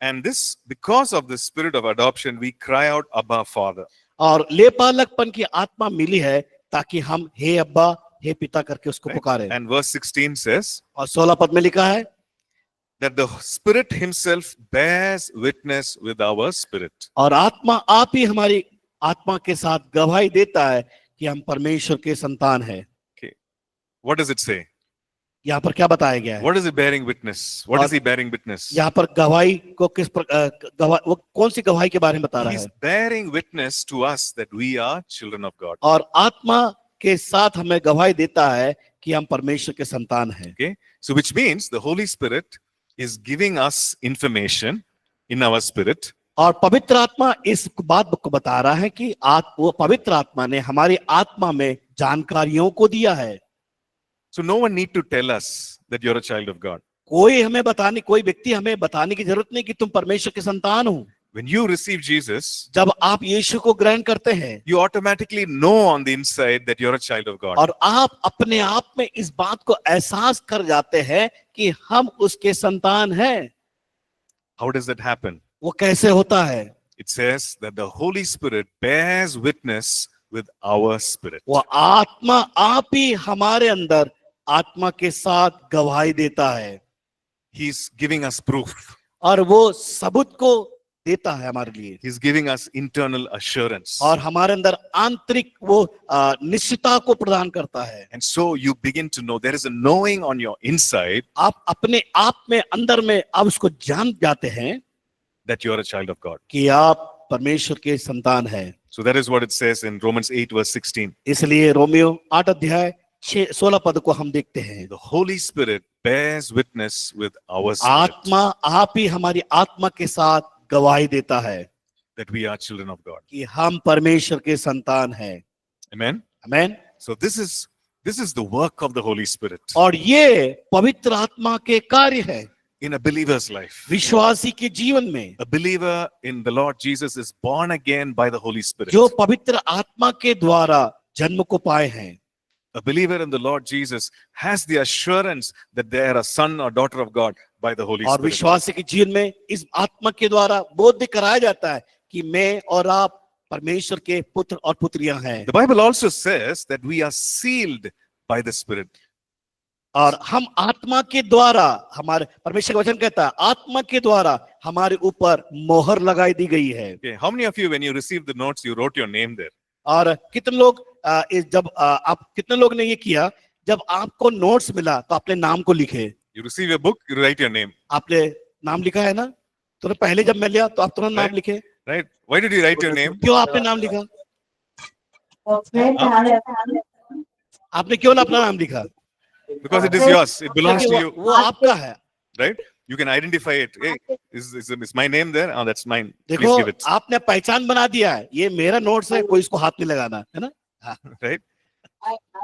[SPEAKER 1] and this because of the spirit of adoption we cry out Abba Father.
[SPEAKER 2] और लेपालकपन की आत्मा मिली है ताकि हम हे अब्बा हे पिता करके उसको
[SPEAKER 1] Right?
[SPEAKER 2] पुकारें।
[SPEAKER 1] And verse 16 says
[SPEAKER 2] और 16 पद में लिखा है
[SPEAKER 1] that the Spirit Himself bears witness with our spirit.
[SPEAKER 2] और आत्मा आप ही हमारी आत्मा के साथ गवाही देता है कि हम परमेश्वर के संतान हैं।
[SPEAKER 1] Okay, what does it say?
[SPEAKER 2] यहाँ पर क्या बताया गया है?
[SPEAKER 1] What is it bearing witness? What is He bearing witness?
[SPEAKER 2] यहाँ पर गवाही को किस वो कौन सी गवाही के बारे में बता रहा
[SPEAKER 1] He's
[SPEAKER 2] है?
[SPEAKER 1] bearing witness to us that we are children of God.
[SPEAKER 2] और आत्मा के साथ हमें गवाही देता है कि हम परमेश्वर के संतान हैं।
[SPEAKER 1] Okay, so which means the Holy Spirit is giving us information in our spirit.
[SPEAKER 2] और पवित्र आत्मा इस बात को बता रहा है कि वो पवित्र आत्मा ने हमारी आत्मा में जानकारियों को दिया है।
[SPEAKER 1] So no one need to tell us that you're a child of God.
[SPEAKER 2] कोई व्यक्ति हमें बताने की जरूरत नहीं कि तुम परमेश्वर के संतान हो।
[SPEAKER 1] When you receive Jesus,
[SPEAKER 2] जब आप यीशु को ग्रहण करते हैं,
[SPEAKER 1] you automatically know on the inside that you're a child of God.
[SPEAKER 2] और आप अपने आप में इस बात को एहसास कर जाते हैं कि हम उसके संतान हैं।
[SPEAKER 1] How does that happen?
[SPEAKER 2] वो कैसे होता है?
[SPEAKER 1] It says that the Holy Spirit bears witness with our spirit.
[SPEAKER 2] वो आत्मा आप ही हमारे अंदर आत्मा के साथ गवाही देता है,
[SPEAKER 1] He's giving us proof.
[SPEAKER 2] और वो सबूत को देता है हमारे लिए,
[SPEAKER 1] He's giving us internal assurance.
[SPEAKER 2] और हमारे अंदर आंतरिक वो निश्चितता को प्रदान करता है।
[SPEAKER 1] And so you begin to know, there is a knowing on your inside
[SPEAKER 2] आप अपने आप में अंदर में आप उसको जान जाते हैं
[SPEAKER 1] that you're a child of God.
[SPEAKER 2] कि आप परमेश्वर के संतान हैं।
[SPEAKER 1] So that is what it says in Romans 8 verse 16.
[SPEAKER 2] इसलिए रोमियो 8 अध्याय 16 पद को हम देखते हैं,
[SPEAKER 1] The Holy Spirit bears witness with our spirit
[SPEAKER 2] आत्मा आप ही हमारी आत्मा के साथ गवाही देता है
[SPEAKER 1] that we are children of God.
[SPEAKER 2] कि हम परमेश्वर के संतान हैं।
[SPEAKER 1] Amen.
[SPEAKER 2] Amen.
[SPEAKER 1] So this is the work of the Holy Spirit
[SPEAKER 2] और ये पवित्र आत्मा के कार्य है
[SPEAKER 1] in a believer's life.
[SPEAKER 2] विश्वासी के जीवन में।
[SPEAKER 1] A believer in the Lord Jesus is born again by the Holy Spirit.
[SPEAKER 2] जो पवित्र आत्मा के द्वारा जन्म को पाए हैं,
[SPEAKER 1] A believer in the Lord Jesus has the assurance that they are a son or daughter of God by the Holy
[SPEAKER 2] और
[SPEAKER 1] Spirit.
[SPEAKER 2] विश्वासी के जीवन में इस आत्मा के द्वारा बोध कराया जाता है कि मैं और आप परमेश्वर के पुत्र और पुत्रियां हैं।
[SPEAKER 1] The Bible also says that we are sealed by the Spirit.
[SPEAKER 2] और हम आत्मा के द्वारा, हमारे परमेश्वर का वचन कहता है आत्मा के द्वारा हमारे ऊपर मोहर लगाई दी गई है।
[SPEAKER 1] Okay, how many of you, when you received the notes, you wrote your name there?
[SPEAKER 2] और कितने लोग आप कितने लोग ने ये किया, जब आपको नोट्स मिला तो अपने नाम को लिखे?
[SPEAKER 1] You receive a book, you write your name,
[SPEAKER 2] आपने नाम लिखा है ना? तो पहले जब मैं लिया तो आप तुरंत नाम
[SPEAKER 1] Right.
[SPEAKER 2] लिखे।
[SPEAKER 1] right? Why did you write your name?
[SPEAKER 2] क्यों आपने नाम लिखा? आपने क्यों ना अपना नाम लिखा?
[SPEAKER 1] Because it is yours. It belongs to you,
[SPEAKER 2] वो आपका है।
[SPEAKER 1] right? You can identify it. Hey, is my name there? Oh, that's mine. Please
[SPEAKER 2] देखो
[SPEAKER 1] give it.
[SPEAKER 2] आपने पहचान बना दिया है, ये मेरा नोट्स है, कोई इसको हाथ नहीं लगाना है ना।
[SPEAKER 1] Right?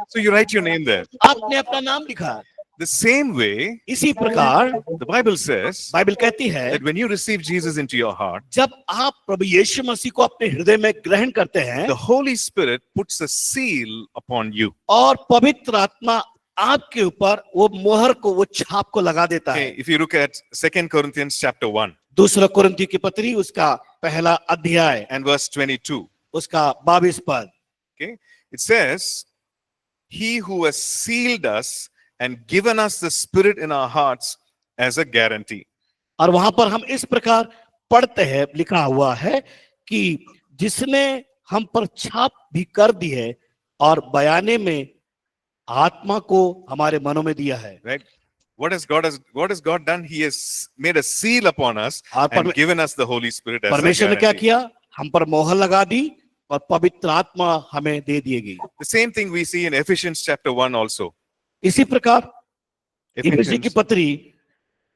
[SPEAKER 1] So you write your name there.
[SPEAKER 2] आपने अपना नाम लिखा।
[SPEAKER 1] The same way,
[SPEAKER 2] इसी प्रकार
[SPEAKER 1] the Bible says
[SPEAKER 2] बाइबल कहती है
[SPEAKER 1] that when you receive Jesus into your heart,
[SPEAKER 2] जब आप प्रभु यीशु मसीह को अपने हृदय में ग्रहण करते हैं
[SPEAKER 1] the Holy Spirit puts a seal upon you.
[SPEAKER 2] और पवित्र आत्मा आपके ऊपर वो मोहर को, वो छाप को लगा देता है।
[SPEAKER 1] Okay, if you look at 2 Corinthians chapter 1
[SPEAKER 2] दूसरा कुरिन्थियों की पत्री उसका पहला अध्याय
[SPEAKER 1] and verse 22,
[SPEAKER 2] उसका 22 पद,
[SPEAKER 1] okay, it says, He who has sealed us and given us the Spirit in our hearts as a guarantee.
[SPEAKER 2] और वहां पर हम इस प्रकार पढ़ते हैं, लिखा हुआ है कि जिसने हम पर छाप भी कर दी है और बयाने में आत्मा को हमारे मनों में दिया है।
[SPEAKER 1] Right? What has God done? He has made a seal upon us
[SPEAKER 2] और
[SPEAKER 1] and given us the Holy Spirit as a
[SPEAKER 2] परमेश्वर ने क्या
[SPEAKER 1] guarantee.
[SPEAKER 2] किया, हम पर मोहर लगा दी और पवित्र आत्मा हमें दे दी गई।
[SPEAKER 1] The same thing we see in Ephesians chapter 1 also.
[SPEAKER 2] इसी प्रकार इफिसी की
[SPEAKER 1] Ephesians
[SPEAKER 2] पत्री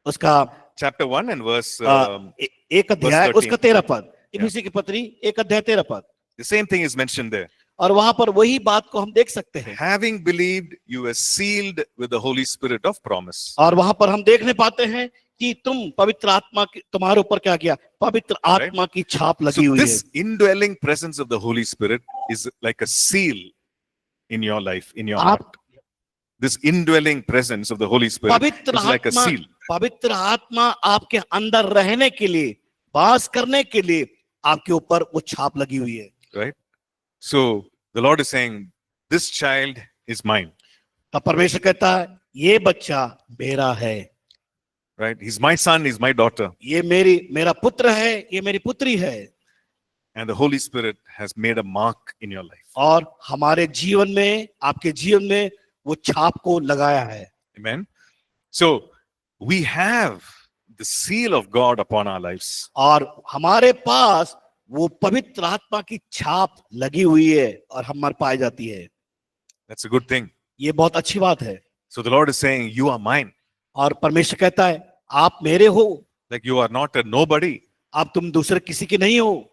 [SPEAKER 2] उसका
[SPEAKER 1] chapter 1 and verse,
[SPEAKER 2] एक अध्याय
[SPEAKER 1] 13.
[SPEAKER 2] उसका 13 पद, इफिसी की पत्री एक अध्याय 13 पद,
[SPEAKER 1] the same thing is mentioned there.
[SPEAKER 2] और वहां पर वही बात को हम देख सकते हैं।
[SPEAKER 1] Having believed, you were sealed with the Holy Spirit of promise.
[SPEAKER 2] और वहां पर हम देखने पाते हैं कि तुम पवित्र आत्मा की, तुम्हारे ऊपर क्या किया, पवित्र आत्मा की छाप लगी
[SPEAKER 1] So
[SPEAKER 2] हुई है।
[SPEAKER 1] this indwelling presence of the Holy Spirit is like a seal in your life, in your
[SPEAKER 2] आप
[SPEAKER 1] heart. This indwelling presence of the Holy Spirit
[SPEAKER 2] पवित्र
[SPEAKER 1] is like a
[SPEAKER 2] आत्मा,
[SPEAKER 1] seal.
[SPEAKER 2] पवित्र आत्मा आपके अंदर रहने के लिए, वास करने के लिए आपके ऊपर वो छाप लगी हुई है।
[SPEAKER 1] Right? So the Lord is saying, this child is mine.
[SPEAKER 2] तब परमेश्वर कहता है ये बच्चा मेरा है,
[SPEAKER 1] Right? He's my son, he's my daughter.
[SPEAKER 2] ये मेरा पुत्र है, ये मेरी पुत्री है।
[SPEAKER 1] And the Holy Spirit has made a mark in your life.
[SPEAKER 2] और हमारे जीवन में, आपके जीवन में वो छाप को लगाया है।
[SPEAKER 1] Amen. So we have the seal of God upon our lives.
[SPEAKER 2] और हमारे पास वो पवित्र आत्मा की छाप लगी हुई है और हमारे पाई जाती है।
[SPEAKER 1] That's a good thing.
[SPEAKER 2] ये बहुत अच्छी बात है।
[SPEAKER 1] So the Lord is saying, you are mine.
[SPEAKER 2] और परमेश्वर कहता है आप मेरे हो,
[SPEAKER 1] Like you are not a nobody.
[SPEAKER 2] आप तुम दूसरे किसी की नहीं हो,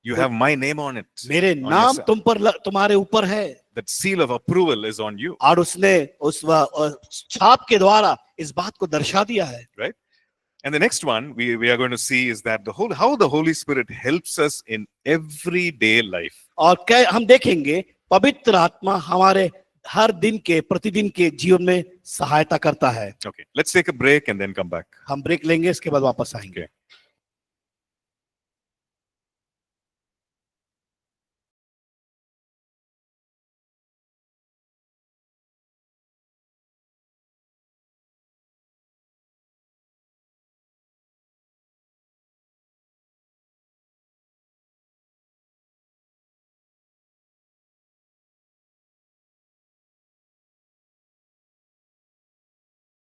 [SPEAKER 1] You have my name on it.
[SPEAKER 2] मेरे
[SPEAKER 1] on
[SPEAKER 2] नाम
[SPEAKER 1] yourself.
[SPEAKER 2] तुम पर तुम्हारे ऊपर है।
[SPEAKER 1] That seal of approval is on you.
[SPEAKER 2] और उसने उस छाप के द्वारा इस बात को दर्शा दिया है।
[SPEAKER 1] Right? And the next one we are going to see is that how the Holy Spirit helps us in everyday life.
[SPEAKER 2] और क्या हम देखेंगे, पवित्र आत्मा हमारे हर दिन के, प्रतिदिन के जीवन में सहायता करता है।
[SPEAKER 1] Okay, let's take a break and then come back.
[SPEAKER 2] हम ब्रेक लेंगे, इसके बाद वापस आएंगे।
[SPEAKER 1] Okay.